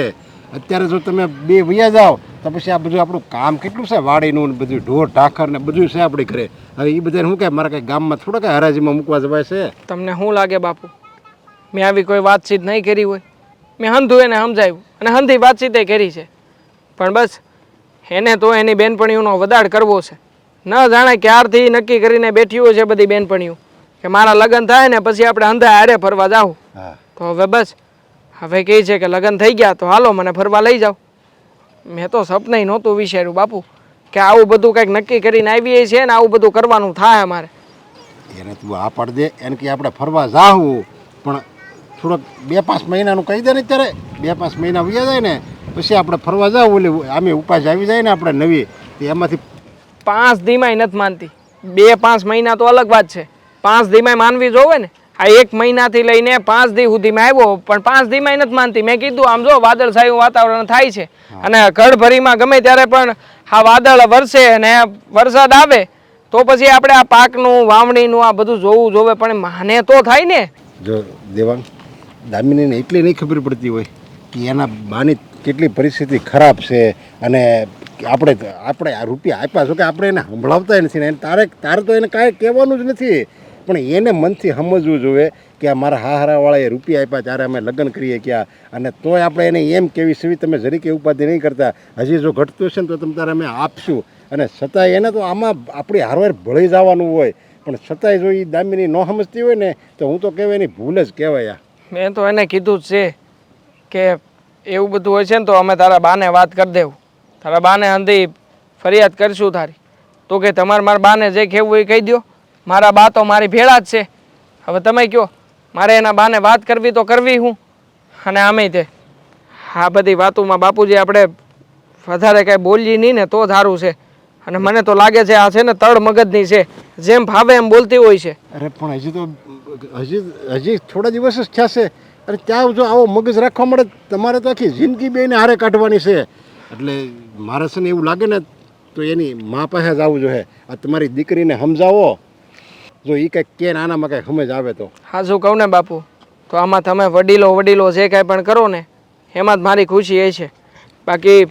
S7: અત્યારે જો તમે બે વૈયા જાઓ તો પછી આ બધું આપણું કામ કેટલું છે વાડીનું ને બધું ઢોર ઢાખર ને બધું છે આપણી ઘરે હવે એ બધાને શું કહે મારા કંઈ ગામમાં થોડા કંઈ હરાજીમાં મૂકવા જવાય છે
S6: તમને શું લાગે બાપુ મેં આવી કોઈ વાતચીત નહીં કરી હોય મેં હંધું એને સમજાવ્યું અને હંધી વાતચીતે કરી છે પણ બસ એને તો એની બેનપણીઓનો વધાડ કરવો છે ન જાણે ક્યારથી નક્કી કરીને બેઠી હોય છે બધી બેનપણીઓ કે મારા લગ્ન થાય ને પછી આપણે હંધા હારે ફરવા જાવ તો હવે બસ હવે કહે છે કે લગ્ન થઈ ગયા તો હાલો મને ફરવા લઈ જાઓ મેં તો સપને નહોતું વિચાર્યું બાપુ કે આવું બધું કંઈક નક્કી કરીને આવીએ છીએ ને આવું બધું કરવાનું થાય અમારે
S7: એને તું આ પાડ દે એને કે આપણે ફરવા જાવું પણ થોડોક 2-5 મહિનાનું કહી દે ને અત્યારે 2-5 મહિના વયા જાય ને પછી આપણે ફરવા જાવ ઓલી આમે ઉપાસ આવી જાય ને આપણે નવી તો એમાંથી
S6: 5 દીમાય નથી માનતી 2-5 મહિના તો અલગ વાત છે 5 દીમાય માનવી જોવે ને આ 1 મહિનાથી લઈને 5 દી સુધીમાં આવ્યો પણ 5 દીમાય નથી માનતી મેં કીધું આમ જો વાદળછાયું વાતાવરણ થાય છે અને ઘડભરીમાં ગમે ત્યારે પણ આ વાદળ વરસે અને વરસાદ આવે તો પછી આપણે આ પાકનું વાવણીનું આ બધું જોવું જોવે પણ માને તો થાય ને
S7: જો દેવાંગ દામિનીને એટલી નહીં ખબર પડતી હોય કે એના બાની કેટલી પરિસ્થિતિ ખરાબ છે અને આપણે આ રૂપિયા આપ્યા છો કે આપણે એને સંભળાવતા નથી ને તારે તો એને કાંઈ કહેવાનું જ નથી પણ એને મનથી સમજવું જોઈએ કે આ મારા હારાવાળાએ રૂપિયા આપ્યા ત્યારે અમે લગ્ન કરીએ ક્યાં અને તોય આપણે એને એમ કેવી સિવી તમે જરીકે ઉપાધિ નહીં કરતા હજી જો ઘટતું હશે ને તો તમે તારે અમે આપશું અને છતાંય એને તો આમાં આપણી હારવાર ભળી જવાનું હોય પણ છતાંય જો એ દામિની ન સમજતી હોય ને તો હું તો કહેવાય એની ભૂલ જ કહેવાય
S6: મેં તો એને કીધું જ છે કે એવું બધું હોય છે ને તો અમે તારા બાને વાત કરી દેવું તારા બાને અંધી ફરિયાદ કરીશું તારી તો કે મારા બાને જે કહેવું એ કહી દો મારા બા તો મારી ભેળા જ છે હવે તમે કહો મારે એના બાને વાત કરવી તો કરવી હું અને આમે તે આ બધી વાતોમાં બાપુજી આપણે વધારે કાંઈ બોલીએ નહીં ને તો સારું છે અને મને તો લાગે છે આ છે ને તળ મગજની છે જેમ ભાવે એમ બોલતી હોય છે
S7: અરે પણ હજી થોડા દિવસ જ થયા છે અરે ત્યાં જો આવો મગજ રાખવા મળે તમારે તો આખી જિંદગી બેને હારે કાઢવાની છે એટલે મારે છે ને એવું લાગે ને તો એની મા પાસે જ આવવું જોઈએ આ તમારી દીકરીને સમજાવો જો એ કંઈક કે આનામાં કંઈક સમજ આવે તો
S6: હા શું કહું ને બાપુ તો આમાં તમે વડીલો જે કાંઈ પણ કરો ને એમાં જ મારી ખુશી એ છે બાકી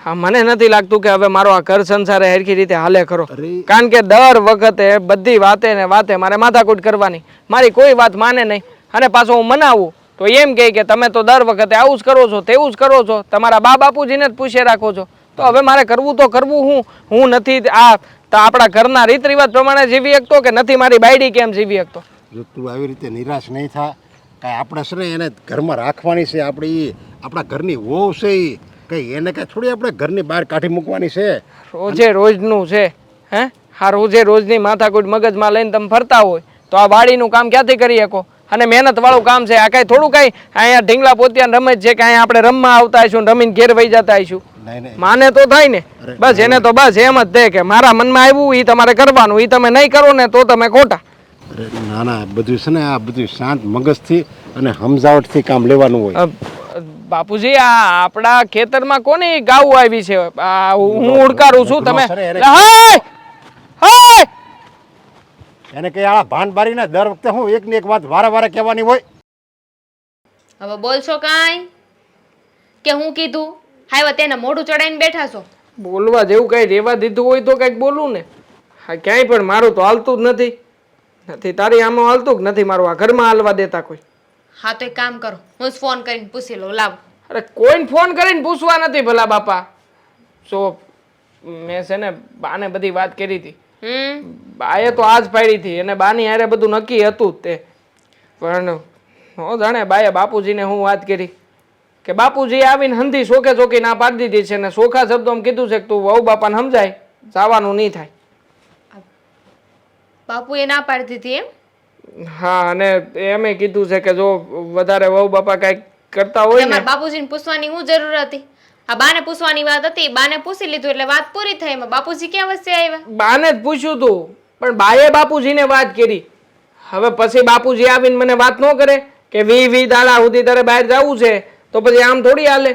S6: હા મને નથી લાગતું કે હવે મારો આ ઘર સંસાર હરખી રીતે હાલે ખરો કારણ કે દર વખતે બધી વાતે ને વાતે મારે માથાકૂટ કરવાની મારી કોઈ વાત માને નહીં અને પાછો હું મનાવું તો એમ કહે કે તમે તો દર વખતે આવું જ કરો છો તેવું જ કરો છો તમારા બા બાપુજીને જ પૂછે રાખો છો તો હવે મારે કરવું તો કરવું હું નથી આ આપણા ઘરના રીત રિવાજ પ્રમાણે જીવી શકતો કે નથી મારી બાયડી કેમ જીવી શકતો
S7: જો તું આવી રીતે નિરાશ નહીં થા કાંઈ આપણે છે ને એને ઘરમાં રાખવાની છે આપણા ઘરની વહુ છે એ કંઈ એને કાંઈ થોડી આપણે ઘરની બહાર કાઢી મૂકવાની છે
S6: રોજે રોજનું છે હે હા રોજે રોજની માથાકૂટ મગજમાં લઈને તમે ફરતા હોય તો આ વાડીનું કામ ક્યાંથી કરી શકો અને મહેનતવાળું કામ છે આ કાંઈ થોડું કાંઈ અહીંયા ઢીંગલા પોતિયા રમે છે કે અહીંયા આપણે રમવા આવતા આવીશું રમીને ઘેર વહી જતા આવીશું માને તો થાય ને બસ એને તો બસ એમ જ થાય કે મારા મનમાં આવ્યું એ તમારે કરવાનું એ તમે નહીં કરો ને તો તમે ખોટા
S7: અરે ના ના બધું છે ને આ બધું શાંત મગજથી અને સમજાવટથી કામ લેવાનું હોય
S6: બાપુજી આ આપણા ખેતરમાં કોની ગાવું આવી છે હું ઉડકારું છું તમે
S7: એને કઈ આ ભાન બારીને દર વખતે હું એકની એક વાત વારે કહેવાની હોય
S1: હવે બોલશો કાંઈ કે હું કીધું હાઈવા તેને મોઢું ચડાઈને બેઠા છો.
S6: બોલવા જેવું કાંઈ રહેવા દીધું હોય તો કાંઈક બોલું ને. હા ક્યાંય પણ મારું તો હાલતું જ નથી તારી આમાં હાલતું જ નથી મારું. આ ઘરમાં હાલવા દેતા કોઈ.
S1: હા તો એક કામ કરો, હું જ ફોન કરીને પૂછી લઉં. લાવ.
S6: અરે કોઈને ફોન કરીને પૂછવા નથી ભલા બાપા. જો મેં છે ને બાને બધી વાત કરી હતી. બાએ તો આજ પાડી હતી અને બાની હારે બધું નક્કી હતું જ તે. પણ હું જાણે બાએ બાપુજીને હું વાત કરી કે બાપુજી આવીને હંધી શોકે ચોકી ના પાડી દીધી છે ને સોખા શબ્દોમાં કીધું છે કે તું વહુ બાપાને સમજાય, જવાનું નહીં થાય.
S1: બાપુએ ના પાડી દીધી એમ?
S6: હા, અને એમે કીધું છે કે જો વધારે વહુ બાપા કાંઈક કરતા હોય ને.
S1: તમારે બાપુજીને પૂછવાની શું જરૂર હતી? આ બાને પૂછવાની વાત હતી, બાને પૂછી લીધું એટલે વાત પૂરી થઈ. એમાં બાપુજી ક્યાં વચ્ચે આવ્યા?
S6: બાને જ પૂછ્યું તું પણ બાએ બાપુજીને વાત કરી. હવે પછી બાપુજી આવીને મને વાત ન કરે કે 20 દાડા સુધી તારે બહાર જવું છે તો પછી આમ થોડી હાલે.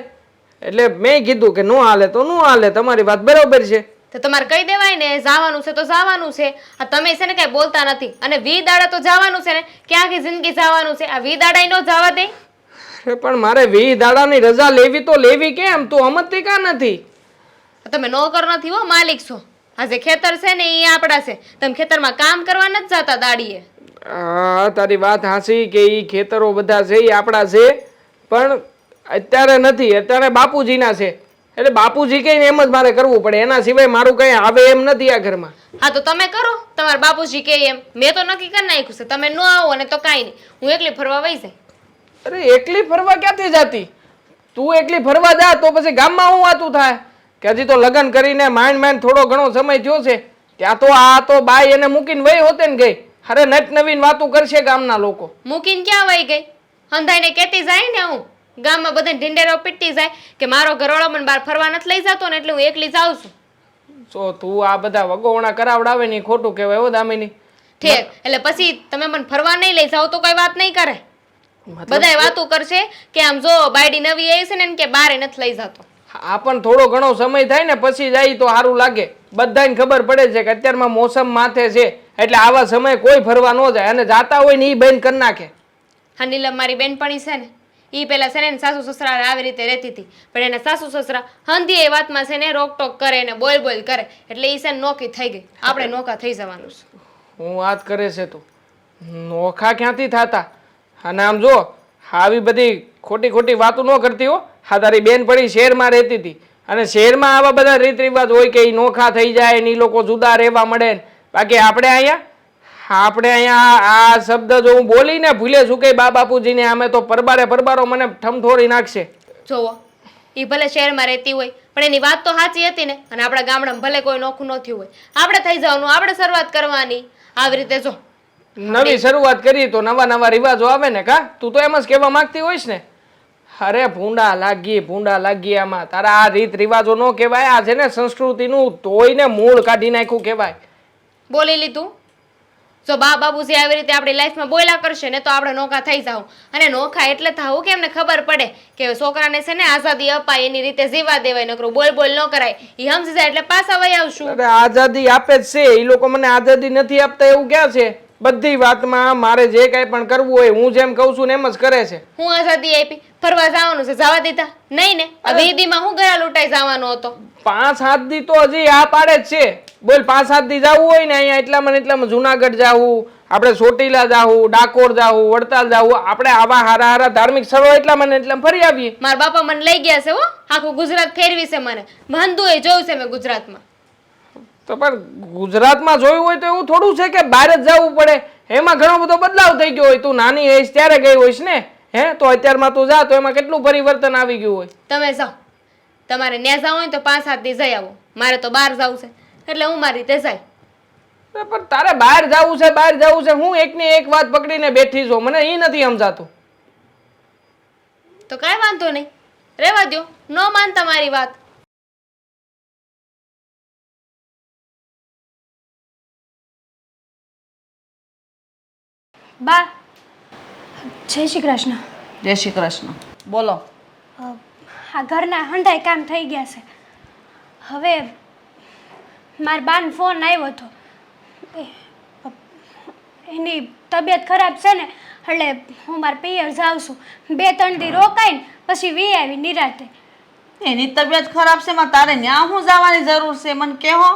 S6: એટલે મેં કીધું કે નો હાલે તો નો હાલે, તમારી વાત બરોબર છે.
S1: તો તમારે કહી દેવાય ને જવાનું છે તો જવાનું છે. આ તમે છે ને કઈ બોલતા નથી અને 20 દાડા તો જવાનું છે ને, ક્યાં આખી જિંદગી જવાનું છે? આ 20 દાડા નો જવા દે.
S6: પણ મારે 20 દાડાની રજા લેવી તો લેવી કેમ? તું સમજતી કા નથી?
S1: તમે નોકર નથી હો, માલિક છો. આ જે ખેતર છે ને એ આપડા છે. તમે ખેતરમાં કામ કરવા નથી જતા દાડીએ.
S6: હા, તારી વાત હાચી કે ઈ ખેતરો બધા છે ઈ આપણા છે, પણ અત્યારે નથી. અત્યારે બાપુજીના છે એટલે બાપુજી કહીને એમ જ મારે કરવું પડે. એના સિવાય મારું કઈ આવે એમ નથી આ ઘરમાં.
S1: હા તો તમે કરો તમારા બાપુજી કે એમ. મેં તો નક્કી કરી નાખ્યું છે, તમે ન આવો ને તો કાંઈ નહીં, હું એકલી ફરવા વઈ જાય.
S6: અરે એકલી ફરવા ક્યાંથી જાતી? તું એકલી ફરવા જા તો પછી ગામમાં શું વાતું થાય કે હજી તો લગ્ન કરીને માંડ થોડો ઘણો સમય થયો છે ત્યાં તો આ તો બાઈ એને મૂકીને વહી હોતે ને ગઈ. અરે નટ નવીન વાતું કરશે ગામના લોકો.
S1: મૂકીને ક્યાં વહી ગઈ? હંધાઈને કહેતી જાય ને હું ગામમાં બધાને ઢીંડેરો પીટતી જાય કે મારો ઘરવાળો મને બહાર ફરવા નથી લઈ જતો ને એટલે હું એકલી જાઉં છું.
S6: જો તું આ બધા વગોવણા કરાવડાવે ને ખોટું કહેવાય હો દામિની.
S1: ઠીક, એટલે પછી તમે મને ફરવા નહીં લઈ જાઓ તો કોઈ વાત નહીં કરે. બધાય વાતો કરશે કે આમ જો બાયડી નવી આવી છે ને કે બારે નથી લઈ જતો.
S6: આ પણ થોડો ઘણો સમય થાય ને પછી જાય તો સારું લાગે. બધાને ખબર પડે છે કે અત્યારમાં મોસમ માથે છે એટલે આવા સમય કોઈ ફરવા ન જાય અને જાતા હોય ને એ બેન કરી નાખે.
S1: હા નીલમ મારી બેનપણી છે ને એ પેલા છે ને સાસુ સસરા આવી રીતે રહેતી હતી, પણ એના સાસુ સસરા હંધી એ વાતમાં છે ને રોકટોક કરે ને બોલ કરે એટલે એ છે ને નોકી થઈ ગઈ. આપણે નોકા થઈ જવાનું છે.
S6: હું વાત કરે છે તું? નોખા ક્યાંથી થતા? અને આમ જો આવી બધી ખોટી વાતો ન કરતી હો. હા, તારી બેન પડી શહેરમાં રહેતી હતી અને શહેરમાં આવા બધા રીત રિવાજ હોય કે એ નોખા થઈ જાય ને એ લોકો જુદા રહેવા મળે. બાકી આપણે અહીંયા આ શબ્દ જો હું બોલીને ભૂલે છું કે બા બાપુજીને અમે તો પરબારો મને ઠમઠોરી નાખશે.
S1: જોવો એ ભલે શહેરમાં રહેતી હોય પણ એની વાત તો સાચી હતી ને. અને આપણા ગામડામાં ભલે કોઈ નોખું ન થયું હોય, આપણે થઈ જવાનું, આપણે શરૂઆત કરવાની. આવી રીતે જો
S6: નવી શરૂઆત કરીએ તો નવા રિવાજો આવે ને. કા તું તો એમ જ કહેવા માંગતી હોઈશ ને? અરે ભૂંડા લાગી આમાં. તારા આ રીત રિવાજો ન કહેવાય, આ છે ને સંસ્કૃતિનું તોયને મૂળ કાઢી નાખ્યું કહેવાય.
S1: બોલી લીધું. જો બા બાપુજી આવી રીતે આપણી લાઈફમાં બોલ્યા કરશે ને તો આપણે નોખા થઈ જાવ. અને નોખા એટલે થાવું કે એમને ખબર પડે કે છોકરાને છે ને આઝાદી અપાય, એની રીતે જીવા દેવાય, નકરું બોલ ન કરાય. એ સમજી જાય એટલે પાછા વહી આવશું.
S6: અરે આઝાદી આપે જ છે એ લોકો, મને આઝાદી નથી આપતા એવું ક્યાં છે? બધી વાતમાં મારે જે કાંઈ પણ કરવું હોય હું જેમ કહું છું ને એમ જ કરે છે.
S1: હું આઝાદી આપી? ફરવા જવાનું છે, જવા દીધા નહીં ને? આ વેદીમાં હું ગયા લૂંટાઈ જવાનો હતો.
S6: 5-7 દી તો હજી આ પાડે જ છે. બોલ 5-7 દી જવું હોય ને અહીંયા એટલામાં જુનાગઢ જાવું, આપણે ચોટીલા જાવું, ડાકોર જાવું, વડતાલ જાવું, આપણે આવા હારા ધાર્મિક સ્થળો એટલામાં ફરી આવીએ.
S1: મારા બાપા મને લઈ ગયા છે હો, આખું ગુજરાત ફેરવી છે મને. મંદુએ જોયું છે મેં ગુજરાતમાં.
S6: તો પણ ગુજરાતમાં જોયું હોય તો એવું થોડું છે કે બહાર જ જવું પડે? એમાં ઘણો બધો બદલાવ થઈ ગયો હોય. તું નાની હોઈશ ત્યારે ગઈ હોઈશ ને, તો અત્યારમાં તું જા તો એમાં કેટલું પરિવર્તન આવી ગયું હોય.
S1: તમે જાઓ, તમારે ન્યા જવું હોય તો 5-7 દી જઈ આવો. મારે તો બહાર જવું છે એટલે હું મારી રીતે જાય.
S6: પણ તારે બહાર જવું છે હું એકની એક વાત પકડીને બેઠી છું, મને એ નથી સમજાતું.
S1: તો કાંઈ વાંધો નહીં, રહેવા દો. ન માનતા મારી વાત.
S3: બા, જય શ્રી કૃષ્ણ.
S2: જય શ્રી કૃષ્ણ. બોલો.
S3: આ ઘરના હંધાય કામ થઈ ગયા છે. હવે મારા બાનો ફોન આવ્યો હતો. એની તબિયત ખરાબ છે ને એટલે હું મારા પિયર જાઉં છું. 2-3 દી રોકાઈને પછી વી આવી નિરાતે.
S2: એની તબિયત ખરાબ છે માં તારે ન્યા હું જવાની જરૂર છે મને કહો.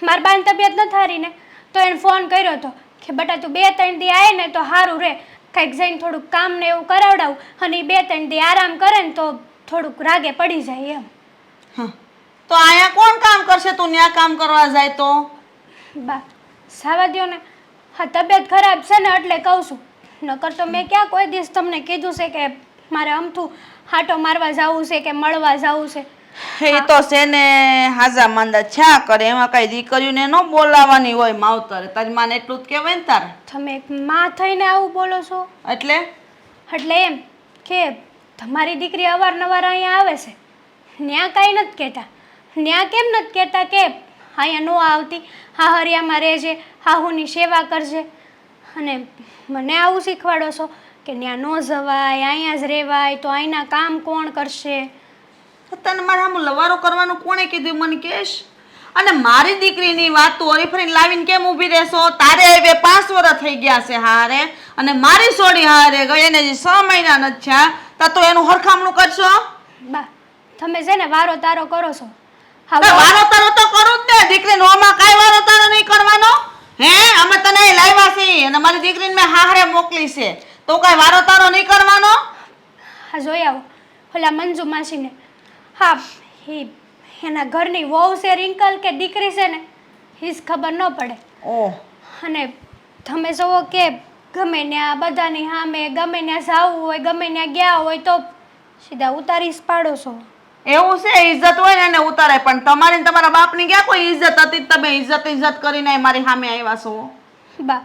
S3: મારી બાની તબિયત નથી સારી ને તો એને ફોન કર્યો હતો કે બેટા તું 2-3 દી આવે ને તો સારું રહે, કંઈક જઈને થોડુંક કામ ને એવું કરાવડાવું અને એ 2-3 દી આરામ કરે ને તો થોડુંક રાગે પડી જાય એમ.
S2: તો અહીંયા કોણ કામ કરશે? તું ન્યા કામ કરવા જાય તો?
S3: બા સાવા દ્યો ને, હા તબિયત ખરાબ છે ને એટલે કહું છું, નકર તો મેં ક્યાં કોઈ દિવસ તમને કીધું છે કે મારે અમથું હાટો મારવા જવું છે કે મળવા જવું છે.
S2: એ તો છે ને હાજા માંદા છા કરે, એમાં કઈ દીકરીઓને ન બોલાવાની હોય માવતરે. તારી માને એટલું જ કહેવાય ને તારે.
S3: તમે એક માં થઈને આવું બોલો છો?
S2: એટલે
S3: એટલે એમ કે તમારી દીકરી અવારનવાર અહીંયા આવે છે, ન્યા કાંઈ નથી કહેતા. ન્યા કેમ નથી કહેતા કે અહીંયા ન આવતી, હાહરિયામાં રહેજે, હાહુની સેવા કરજે, અને મને આવું શીખવાડો છો કે ન્યા ન જવાય, અહીંયા જ રહેવાય, તો અહીંના કામ કોણ કરશે?
S2: તને મારે આમ લવારો કરવાનું કોણે કીધું મને કહેશ? અને મારી દીકરીની વાત તું ઓરીફરીને લાવીને કેમ ઊભી રહેશો? તારે હવે 5 વર્ષ થઈ ગયા છે હારે, અને મારી સોડી હારે ગઈ એને જે 6 મહિના નથી થયા, તો એનું હરખામણું કરશો?
S3: બા તમે છે ને વારો તારો કરો છો.
S2: હવે વારો તારો તો કરું જ ને, દીકરીનો આમાં કાંઈ વારો તારો નહીં કરવાનો. હે અમે તને અહીં લાવ્યા છીએ અને મારી દીકરીને મેં હારે મોકલી છે, તો કાંઈ વારો તારો નહીં કરવાનો?
S3: હા જોઈ આવો ઓલા મંજુ માસીને. હા એના ઘરની વહુ છે રિંકલ કે દીકરી છે ને એ જ ખબર ન પડે.
S2: ઓહ,
S3: અને તમે જુઓ કે ગમે ત્યાં બધાની સામે ગમે ત્યાં જવું હોય, ગમે ત્યાં ગયા હોય તો સીધા ઉતારી જ પાડો છો.
S2: એવું છે? ઇજ્જત હોય ને એને ઉતારાય, પણ તમારી ને તમારા બાપની ક્યાં કોઈ ઇજ્જત હતી? તમે ઇજ્જત કરીને મારી સામે આવ્યા છો.
S3: બા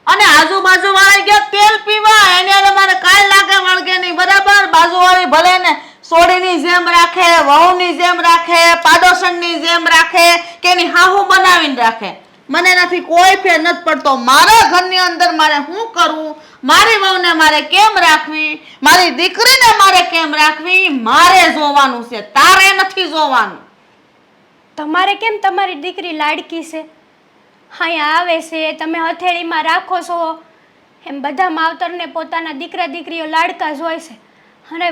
S2: અને આજુબાજુ વાળા ગયા તેલ પીવા, એને હવે મારે કાંઈ લાગે વળગે નહીં, બરાબર? બાજુવાળી ભલે ને સોડીની જેમ રાખે, વહુની જેમ રાખે, પાડોશણની જેમ રાખે કે એની હાહુ બનાવીને રાખે, મને એનાથી કોઈ ફેર નથી પડતો. મારા ઘરની અંદર મારે શું કરવું, મારી વહુને મારે કેમ રાખવી, મારી દીકરીને મારે કેમ રાખવી, મારે જોવાનું છે, તારે નથી જોવાનું.
S3: તમારે કેમ તમારી દીકરી લાડકી છે, અહીંયા આવે છે, તમે હથેળીમાં રાખો છો, એમ બધા માવતરને પોતાના દીકરા દીકરીઓ લાડકા જ હોય છે. અને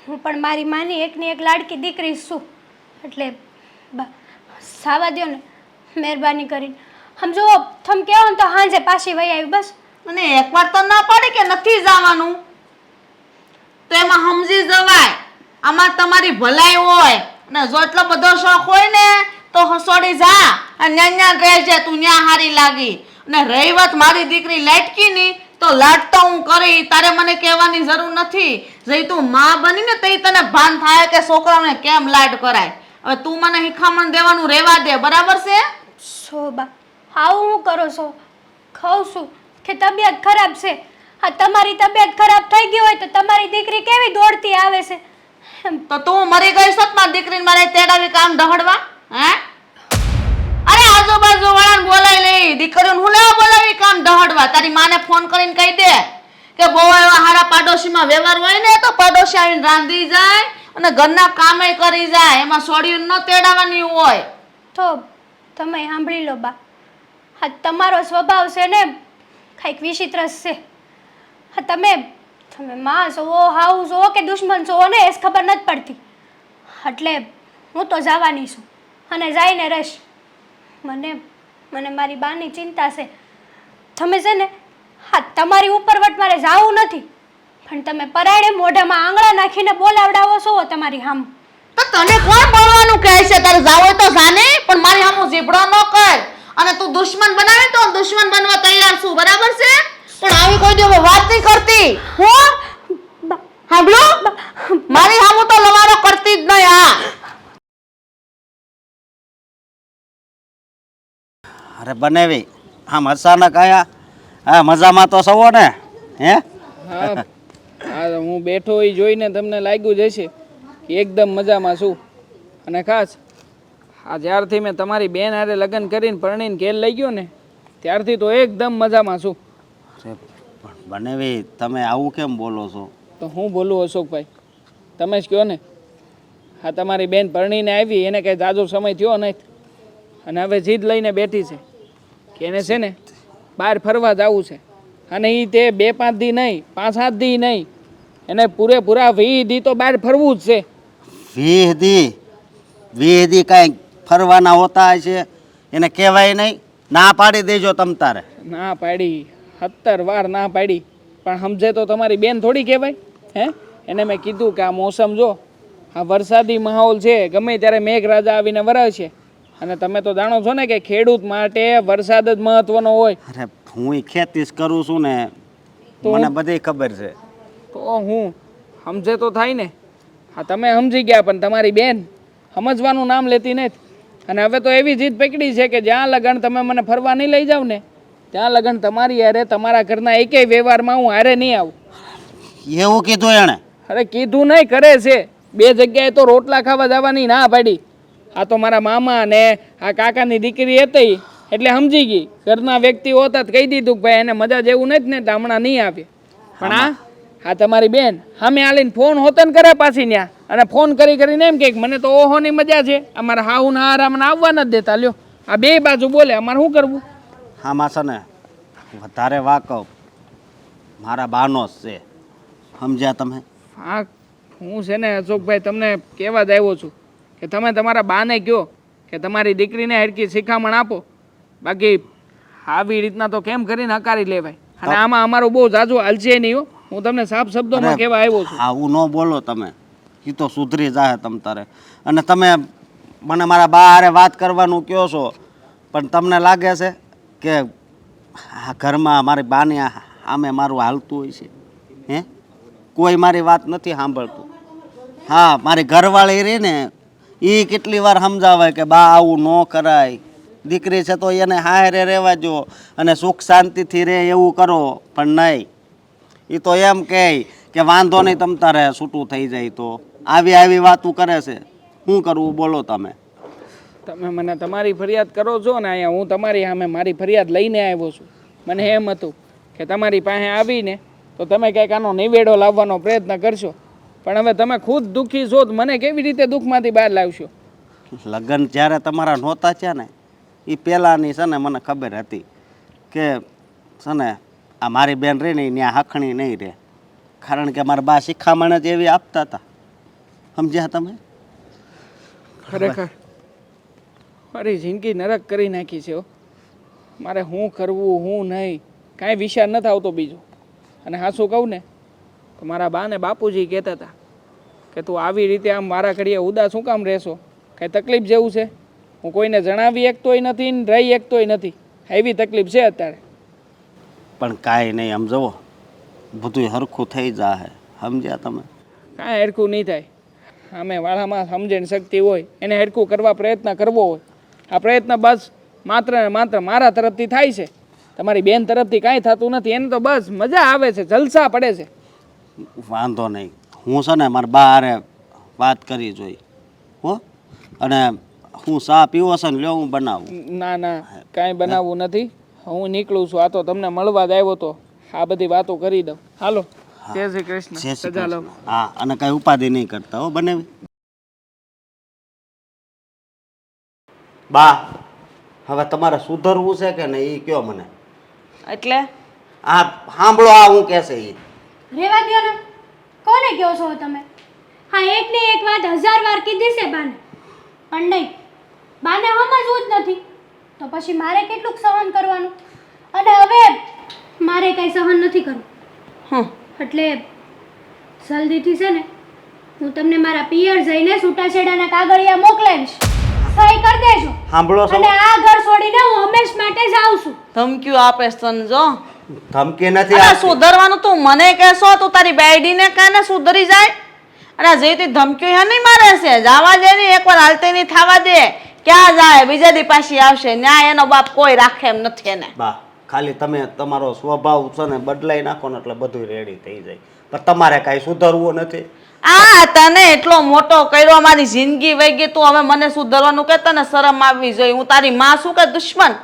S3: હું પણ મારી માની એકની એક લાડકી દીકરી છું, એટલે સાવા દ્યો ને મહેરબાની કરીને. આમ જુઓ તમે કહો ને તો સાંજે પાછી વહી આવી બસ.
S2: અને એકવાર તો ના પાડી કે નથી જવાનું, તો એમાં સમજી જવાય આમાં તમારી ભલાઈ હોય, અને જો એટલો બધો શોખ હોય ને તો હસોડી જા અને ન્યા રહેજે, તું ન્યા હારી લાગી. અને રહી વાત મારી દીકરી લાટકી ની, તો લાટ તો હું કરી, તારે મને કહેવાની જરૂર નથી. જઈ તું માં બની ને તઈ તને ભાન થાય કે છોકરાઓને કેમ લાડ કરાય. હવે તું મને હિખામણ દેવાનું રહેવા દે, બરાબર છે?
S3: શોભા આવું હું કરો છો? કહું છું કે તબિયત ખરાબ છે. હા તમારી તબિયત ખરાબ થઈ ગઈ હોય તો તમારી દીકરી કેવી દોડતી આવે છે?
S2: તો તું મરી ગઈ છો મારી દીકરીને મારે તેડાવી કામ ઢહડવા? હે? અરે આજુબાજુ વાળાને બોલાવી લઈ, દીકરીઓને હું લેવા બોલાવી કામ ઢહડવા? તારી માને ફોન કરીને કહી દે કે બહુ એવા હારા પાડોશીમાં વ્યવહાર હોય ને તો પાડોશી આવીને રાંધી જાય અને ઘરના કામે કરી જાય, એમાં સોડિયું ન તેડાવવાની હોય.
S3: તો તમે સાંભળી લો બા, હા તમારો સ્વભાવ છે ને કંઈક વિચિત્ર છે. હા તમે માં છો, હાઉ છો કે દુશ્મન છો ને એ ખબર નથી પડતી. એટલે હું તો જવાની છું અને જઈને રહીશ. મને મારી બાની ચિંતા છે. તમે છે ને હા તમારી ઉપરવટ મારે જાવું નથી, પણ તમે પરાણે મોઢામાં આંગળા નાખીને બોલાવડાવો છો તમારી હામ.
S2: તો તને કોણ બોલવાનું કહે છે? તારે જાવ હોય તો જાને, પણ મારી હામું જીભડો ન કર. અને તું દુશ્મન બનાવે તો દુશ્મન બનવા તૈયાર છું, બરાબર છે? પણ આવી કોઈ દિવસ વાત નહીં કરતી. હું સાંભળો, મારી હામું તો લવારો કરતી જ નહીં.
S4: અરે બનેવી આમ અચાનક આયા, હા મજામાં તો સવો ને? હે
S6: હા હા, હું બેઠો એ જોઈને તમને લાગ્યું જ હશે કે એકદમ મજામાં છું. અને ખાસ આ જ્યારથી મેં તમારી બેન હારે લગ્ન કરીને પરણીને ઘેર લઈ ગયો ને ત્યારથી તો એકદમ મજામાં છું.
S4: અરે પણ બનેવી તમે આવું કેમ બોલો છો?
S6: તો હું બોલું અશોકભાઈ, તમે જ કહો ને. હા તમારી બેન પરણીને આવી એને કંઈ જાજો સમય થયો નથી, અને હવે જીદ લઈને બેઠી છે કે એને છે ને બહાર ફરવા જવું છે. અને એ તે 2-5 દી નહીં, 5-7 દી નહીં, એને પૂરેપૂરા 20 દી તો બહાર ફરવું જ છે.
S4: વીહ દી કાંઈ ફરવાના હોતા હશે એને કહેવાય નહીં. ના પાડી દેજો તમ તારે.
S6: ના પાડી 17 વાર ના પાડી, પણ સમજે તો તમારી બેન થોડી કહેવાય. હે એને મેં કીધું કે આ મોસમ જો, આ વરસાદી માહોલ છે, ગમે ત્યારે મેઘરાજા આવીને વરસે. અને તમે તો જાણો છો ને કે ખેડૂત માટે વરસાદ જ મહત્વનો હોય.
S4: અરે હું ખેતી જ કરું છું ને, મને બધી ખબર છે.
S6: તો હું સમજે તો થાય ને. હા તમે સમજી ગયા, પણ તમારી બેન સમજવાનું નામ લેતી નથી. અને હવે તો એવી જીદ પકડી છે કે જ્યાં લગન તમે મને ફરવા નહીં લઈ જાવ ને, ત્યાં લગન તમારી હારે તમારા ઘરના એકેય વ્યવહારમાં હું હારે નહીં આવું.
S4: એવું કીધું એણે?
S6: અરે કીધું નહીં, કરે છે. 2 જગ્યાએ તો રોટલા ખાવા જવાની ના પાડી. આ તો મારા મામા ને આ કાકાની દીકરી હતી એટલે સમજી ગઈ. ઘરના વ્યક્તિઓ હતા તો કહી દીધું કે ભાઈ એને મજા જેવું નથી ને તો હમણાં નહીં આવે. પણ આ તમારી બેન સામે આલીને ફોન હોતન કરે પાછી ન્યા, અને ફોન કરીને એમ કે મને તો ઓહોની મજા છે, અમારા હાહુ ના હારા મને આવવા નથી દેતા. લ્યો આ 2 બાજુ બોલે, અમારે શું કરવું?
S4: આમાં છે ને વધારે વાકફ મારા બાનો જ છે, સમજ્યા તમે?
S6: હા હું છે ને અશોકભાઈ તમને કહેવા જ આવ્યો છું કે તમે તમારા બાને કહો કે તમારી દીકરીને હરકી શિખામણ આપો. બાકી આવી રીતના તો કેમ કરીને હકારી લેવાય? અને આમાં અમારું બહુ જાજુ હાલશે નહીં હો. હું તમને સાફ શબ્દોમાં કહેવા આવ્યો છું.
S4: આવું ન બોલો તમે, એ તો સુધરી જાય તમ તારે. અને તમે મને મારા બા હારે વાત કરવાનું કહો છો, પણ તમને લાગે છે કે આ ઘરમાં મારી બાની આમે મારું હાલતું હોય છે? હે કોઈ મારી વાત નથી સાંભળતું. હા મારી ઘરવાળી રહી ને એ કેટલી વાર સમજાવે કે બા આવું ન કરાય, દીકરી છે તો એને હારે રહેવા જો અને સુખ શાંતિથી રહે એવું કરો. પણ નહીં, એ તો એમ કહે કે વાંધો નહીં તમ તારે છૂટું થઈ જાય. તો આવી વાતું કરે છે. શું કરવું બોલો તમે?
S6: તમે મને તમારી ફરિયાદ કરો છો ને, અહીંયા હું તમારી સામે મારી ફરિયાદ લઈને આવ્યો છું. મને એમ હતું કે તમારી પાસે આવીને તો તમે કંઈક આનો નિવેડો લાવવાનો પ્રયત્ન કરશો, પણ હવે તમે ખુદ દુઃખી છો તો મને કેવી રીતે દુઃખમાંથી બહાર લાવશો?
S4: લગ્ન જ્યારે તમારા નહોતા છે ને એ પહેલાંની છે ને મને ખબર હતી કે છે ને આ મારી બેન રહી ને ત્યાં હખણી નહીં રહે, કારણ કે મારા બા શિખામણ જ એવી આપતા હતા. સમજ્યા તમે?
S6: ખરેખર મારી જિંદગી નરક કરી નાખી છે. મારે શું કરવું શું નહીં કાંઈ વિચાર નથી આવતો બીજો. અને હાસું કહું ને તો મારા બા ને બાપુજી કહેતા હતા કે તું આવી રીતે આમ મારા ઘડીએ ઉદાસ શું કામ રહેશો? કાંઈ તકલીફ જેવું છે? હું કોઈને જણાવી શકતોય નથી ને રહી શકતોય નથી. એવી તકલીફ છે અત્યારે.
S4: પણ કાંઈ નહીં, સમજવો બધું હરખું થઈ જાય. સમજ્યા તમે?
S6: કાંઈ હરખું નહીં થાય. અમે વાળામાં સમજણ શક્તિ હોય એને હરખું કરવા પ્રયત્ન કરવો હોય. આ પ્રયત્ન બસ માત્ર ને માત્ર મારા તરફથી થાય છે. તમારી બેન તરફથી કાંઈ થતું નથી. એને તો બસ મજા આવે છે, જલસા પડે છે.
S4: વાંધો નહીં, હું છે ને મારા બા હારે વાત કરી જોઈ હો. અને હું ચા પીવો છે ને લ્યો હું બનાવું.
S6: ના ના કાંઈ બનાવવું નથી, હું નીકળું છું. આ તો તમને મળવા જ આવ્યો તો આ બધી વાતો કરી દઉં. હાલો, જય શ્રી કૃષ્ણ.
S4: જય શ્રી
S6: સજા લો.
S4: કૃષ્ણ. હા, અને કાંઈ ઉપાધિ નહીં કરતા હો બનેવી. બા હવે તમારે સુધરવું છે કે નહીં એ કયો મને.
S2: એટલે
S4: આ સાંભળો, આ હું કહેશે એ
S3: રેવા દ્યો ને, કોને કહો છો તમે? હા એક ને એક વાત 1000 વાર કીધી છે બાને, પણ નહીં, બાને સમજવું જ નથી. તો પછી મારે કેટલુંક સહન કરવાનું? અને હવે મારે કંઈ સહન નથી કરવું. એટલે જલ્દીથી છે ને હું તમને મારા પિયર જઈને છૂટાછેડાના કાગળિયા મોકલાવીશ, સહી કરી દેજો.
S4: સાંભળો છો?
S3: અને આ ઘર છોડીને હું હંમેશ માટે જાઉં છું.
S2: ધમકીઓ આપે તને જો.
S4: ધમકી નથી
S2: અરે
S4: આપતી.
S2: સુધરવાનું તું મને કહેશો, તું તારી બેડીને કાને સુધરી જાય. અને જે તે ધમકીઓ હે નહીં મારે છે, જાવા દે ને, એકવાર હાલતે નહીં થવા દે. ક્યાં જાય? બીજા દી પાછી આવશે. ન્યાય એનો બાપ કોઈ રાખે એમ નથી એને.
S4: બા ખાલી તમે તમારો સ્વભાવ છે ને બદલાઈ નાખો ને એટલે બધું રેડી થઈ જાય. પણ તમારે કાંઈ સુધરવું નથી.
S2: આ તને એટલો મોટો કર્યો, મારી જિંદગી વહી ગઈ, તું હવે મને સુધરવાનું કે તને શરમ આવવી જોઈએ. હું તારી માં શું કે દુશ્મન?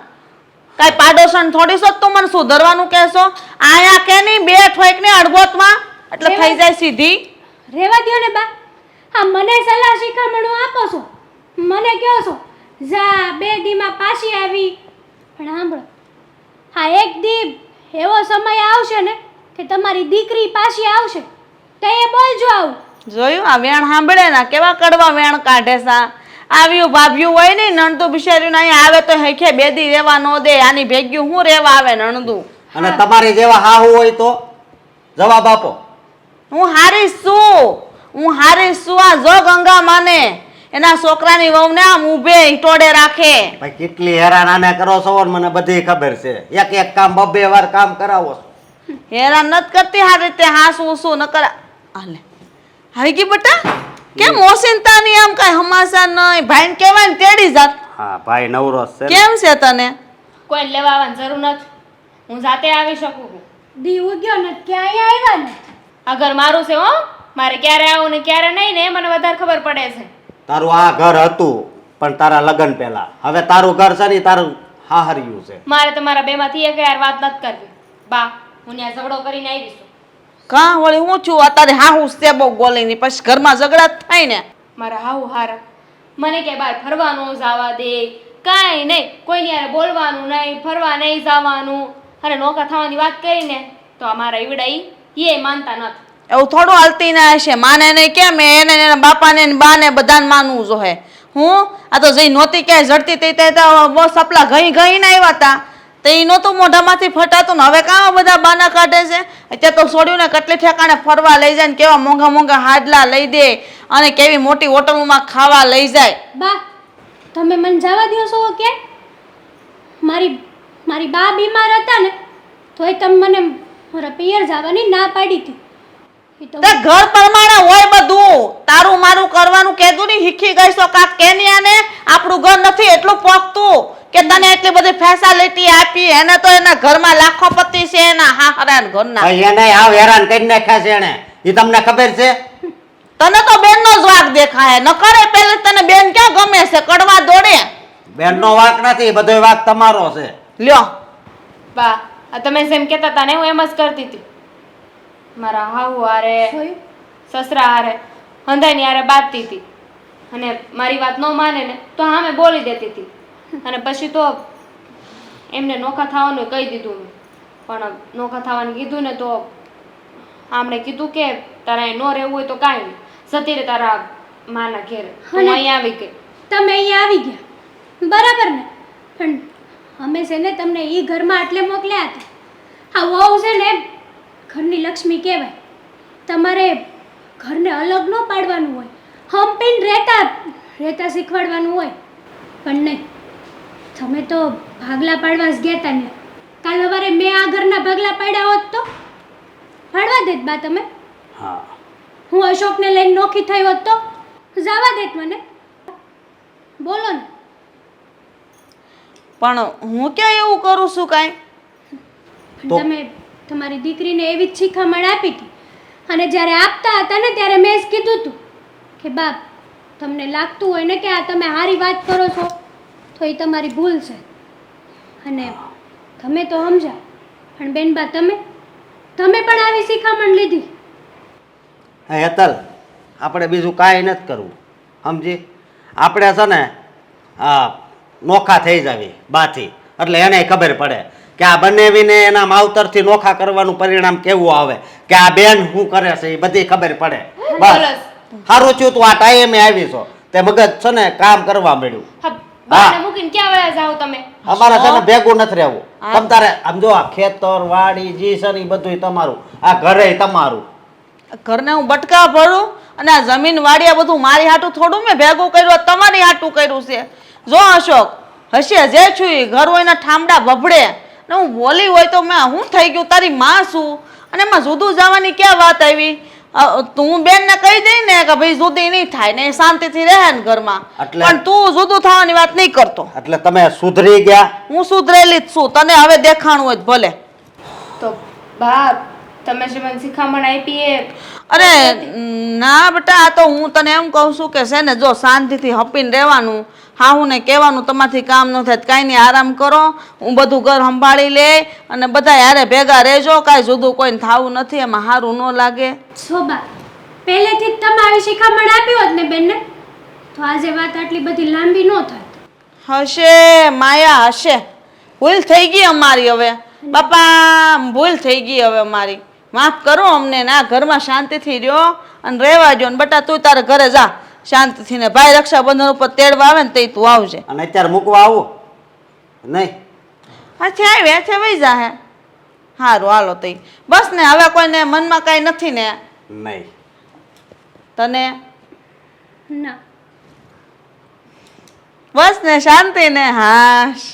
S2: કાંઈ પાડોશણ થોડી છો તું મને સુધરવાનું કહેશો? આયા કે નહીં બે ઠોક ને અડગોતમાં એટલે થઈ જાય સીધી.
S3: રેવા દ્યો ને બા, હા મને સલાહ શિખામણો આપો છો, મને કહો છો જા 2 દીમાં પાછી આવી. પણ સાંભળો, હા એક દી એવો સમય આવશે ને કે તમારી દીકરી પાછી આવશે તો એ બોલજો આવું
S2: જોયું આ વેણ સાંભળે ને કેવા કડવા વેણ કાઢે સા આવ્યું ભાભ્યું હોય ને નણતું બિચાર્યું ને અહીંયા આવે તો હેખે બેદી રેવા ન દે આની ભેગ્યું હું રેવા આવે નણદું
S4: અને તમારી જેવા હાહુ હોય તો જવાબ આપો.
S2: હું હારી શું આ જો ગંગા માને એના છોકરાની વહુને આમ ઊભે હિટોડે રાખે.
S4: ભાઈ કેટલી હેરાન આને કરો છો ને મને બધી ખબર છે. એક એક કામ બબે વાર કામ કરાવો છો.
S2: હેરાન નથી કરતી આ રીતે શું ન કરા હાલે આવી ગઈ બટા કેમ ઓસિંતાની આમ કઈ હમાસા નહીં ભાઈને કહેવાય ને તેડી જાત.
S4: હા ભાઈ નવરો છે ને.
S2: કેમ છે તને
S1: કોઈ લેવા આવવાની જરૂર નથી, હું જાતે આવી શકું છું.
S3: દી ઉગ્યો ને ક્યાંય આવ્યા ને
S1: આ ઘર મારું છે હો, મારે ક્યારે આવું ને ક્યારે નહીં ને એ મને વધારે ખબર પડે છે.
S4: તારું આ ઘર હતું પણ તારા લગ્ન પહેલા. હવે તારું ઘર છે ને તારું હાહરિયું છે.
S1: મારે તમારા બેમાંથી એક યાર વાત નથી કરવી. બા હું ત્યાં ઝઘડો કરીને આવી છું.
S2: કા વળી હું છું અત્યારે હા હું સેબો ગોલીની પછી ઘરમાં ઝઘડા થાય ને
S1: મારા હાઉ હારા મને કે બહાર ફરવાનું જવા દે, કાંઈ નહીં, કોઈની યારે બોલવાનું નહીં, ફરવા નહીં જવાનું, અને નોકા થવાની વાત કરીને તો અમારા ઈવડા એ માનતા નથી.
S2: એવું થોડું હાલતી ના હશે માને નહીં કેમ એને એના બાપાને ને બાને બધાને માનવું જોઈએ. હું આ તો જઈ નહોતી ક્યાંય જડતી તે તો સપલા ઘઈ ઘઈ ને આવ્યા હતા તો એ નહોતું મોઢામાંથી ફટાતું ને હવે કાં બધા બાના કાઢે છે. અત્યારે તો છોડ્યું ને કેટલી ઠેકાણે ફરવા લઈ જાય ને કેવા મોંઘા મોંઘા હાડલા લઈ દે અને કેવી મોટી હોટલમાં ખાવા લઈ જાય.
S3: બા તમે મને જવા દો છો કે મારી બા બીમાર હતા ને તોય તમે મને મારા પિયર જવાની ના પાડી હતી. ઈ તો
S2: તે ઘર પ્રમાણે હોય બધું તારું મારું કરવાનું કહેતું નહીં શીખી ગઈ છો કાક કેનિયાને આપણું ઘર નથી એટલું પોખતું કે તને એટલી બધી ફેસિલિટી આપી એને તો એના ઘરમાં લાખોપતિ છે એના હાહરા ઘરના
S4: ભાઈ એને હાવ હેરાન કરી નાખ્યા છે એને. એ તમને ખબર છે?
S2: તને તો બેનનો જ વાંક દેખાય ન કરે પેલે તને બેન ક્યાં ગમે છે કડવા દોડે
S4: બેનનો વાંક નથી, બધો વાંક તમારો છે.
S2: લ્યો
S1: બા આ તમે જેમ કહેતા હતા ને હું એમ જ કરતી હતી. મારા હાઉ હારે
S3: જોયું?
S1: સસરા હારે હંધાઈની હારે બાંધતી હતી અને મારી વાત ન માને ને તો સામે બોલી દેતી હતી અને પછી તો એમને નોખા થવાનું કહી દીધું મેં. પણ નોખા થવાનું કીધું ને તો આમણે કીધું કે તારા અહીં ન રહેવું હોય તો કાંઈ નહીં, જતી રહે તારા માના ઘેરે. હું
S3: અને-
S1: અહીંયા આવી ગઈ.
S3: તમે અહીંયા આવી ગયા બરાબર ને પણ અમે છે ને તમને એ ઘરમાં એટલે મોકલ્યા હતા. આ વહુ છે ને ઘરની લક્ષ્મી કહેવાય. તમારે ઘરને અલગ ન પાડવાનું હોય, હંપીને રહેતા શીખવાડવાનું હોય. પણ નહીં, તમે તો ભાગલા પાડવા જ ગયા હતા ને. કાલ સવારે મેં આ ઘરના ભાગલા પાડ્યા હોત તો પાડવા દેત બા તમે?
S4: હા
S3: હું અશોકને લઈને નોખી થઈ હોત તો જવા દેત મને? બોલો ને.
S2: પણ હું ક્યાં એવું કરું છું કાંઈ
S3: પણ
S4: તો-
S3: તમે તમારી દીકરીને એવી જ શિખામણ આપી હતી અને જ્યારે આપતા હતા ને ત્યારે મેં જ કીધું હતું કે બાપ તમને લાગતું હોય ને કે આ તમે સારી વાત કરો છો તો એ તમારી ભૂલ છે અને તમે તો સમજ્યા. પણ બેનબા તમે પણ આવી શિખામણ લીધી.
S4: હે હેતલ, આપણે બીજું કાંઈ નથી કરવું સમજી. આપણે છે ને નોખા થઈ જાવી બાથી એટલે એને ખબર પડે કે આ બંનેવીને એના માવતરથી નોખા કરવાનું પરિણામ કેવું આવે, કે આ બેન શું કરે છે એ બધી ખબર પડે. બસ સારું થયું તું આ ટાઈમે આવી છો તે મગજ છે ને કામ કરવા મળ્યું.
S1: હા, બાને મૂકીને ક્યાં વયા જાઓ તમે?
S4: અમારે છે ને ભેગું નથી રહેવું. તમ તારે આમ જો આ ખેતર વાડી જી છે ને એ બધું તમારું, આ ઘરે તમારું.
S2: ઘરને હું બટકા ભરું અને આ જમીન વાડી આ બધું મારી હાટું થોડું મેં ભેગું કર્યું તમારી હાટું કર્યું છે. જો અશોક હશે જે છું ઈ ઘર હોય ને ઠામડા બભડે ને હું બોલી હોય તો મેં હું થઈ ગયું તારી માં છું અને એમાં જુદું જવાની ક્યાં વાત આવી? તું બેનને કહી દઈ ને કે ભાઈ જુદી નહીં થાય ને એ શાંતિથી રહે ને ઘરમાં.
S4: એટલે-
S2: પણ તું જુદું થવાની વાત નહીં કરતો.
S4: એટલે તમે સુધરી ગયા.
S2: હું સુધરેલી જ છું, તને હવે દેખાણું હોય તો ભલે.
S1: તો બા તમે જે મને શિખામણ આપી એ
S2: અરે ના બેટા આ તો હું તને એમ કહું છું કે છે ને જો શાંતિથી હપીને રહેવાનું. હા હું ને કહેવાનું તમારથી કામ ન થાય કાંઈ નહીં આરામ કરો, હું બધું ઘર સંભાળી લે અને બધા યારે ભેગા રહેજો, કાંઈ જુદું કોઈને થવું નથી એમાં સારું ન લાગે.
S3: શોભા પહેલેથી જ તમે આવી શિખામણ આપી હોત ને બેનને તો આજે વાત આટલી બધી લાંબી ન થાત.
S2: હશે માયા હશે, ભૂલ થઈ ગઈ અમારી હવે બાપા, ભૂલ થઈ ગઈ હવે મારી. માફ કરો અમને ને આ ઘરમાં શાંતિથી રહ્યો અને રહેવા દો ને બટા તું તારા ઘરે જા શાંતિથી ને ભાઈ રક્ષાબંધન ઉપર તેડવા આવે ને તે તું આવજે
S4: અને અત્યારે મૂકવા આવું નહીં
S2: હાથે આવી હાથે વહી જા હે સારું હાલો તઈ બસ ને હવે કોઈને મનમાં કાંઈ નથી ને
S4: નહીં
S2: તને
S3: ના
S2: બસ ને શાંતિ ને હાશ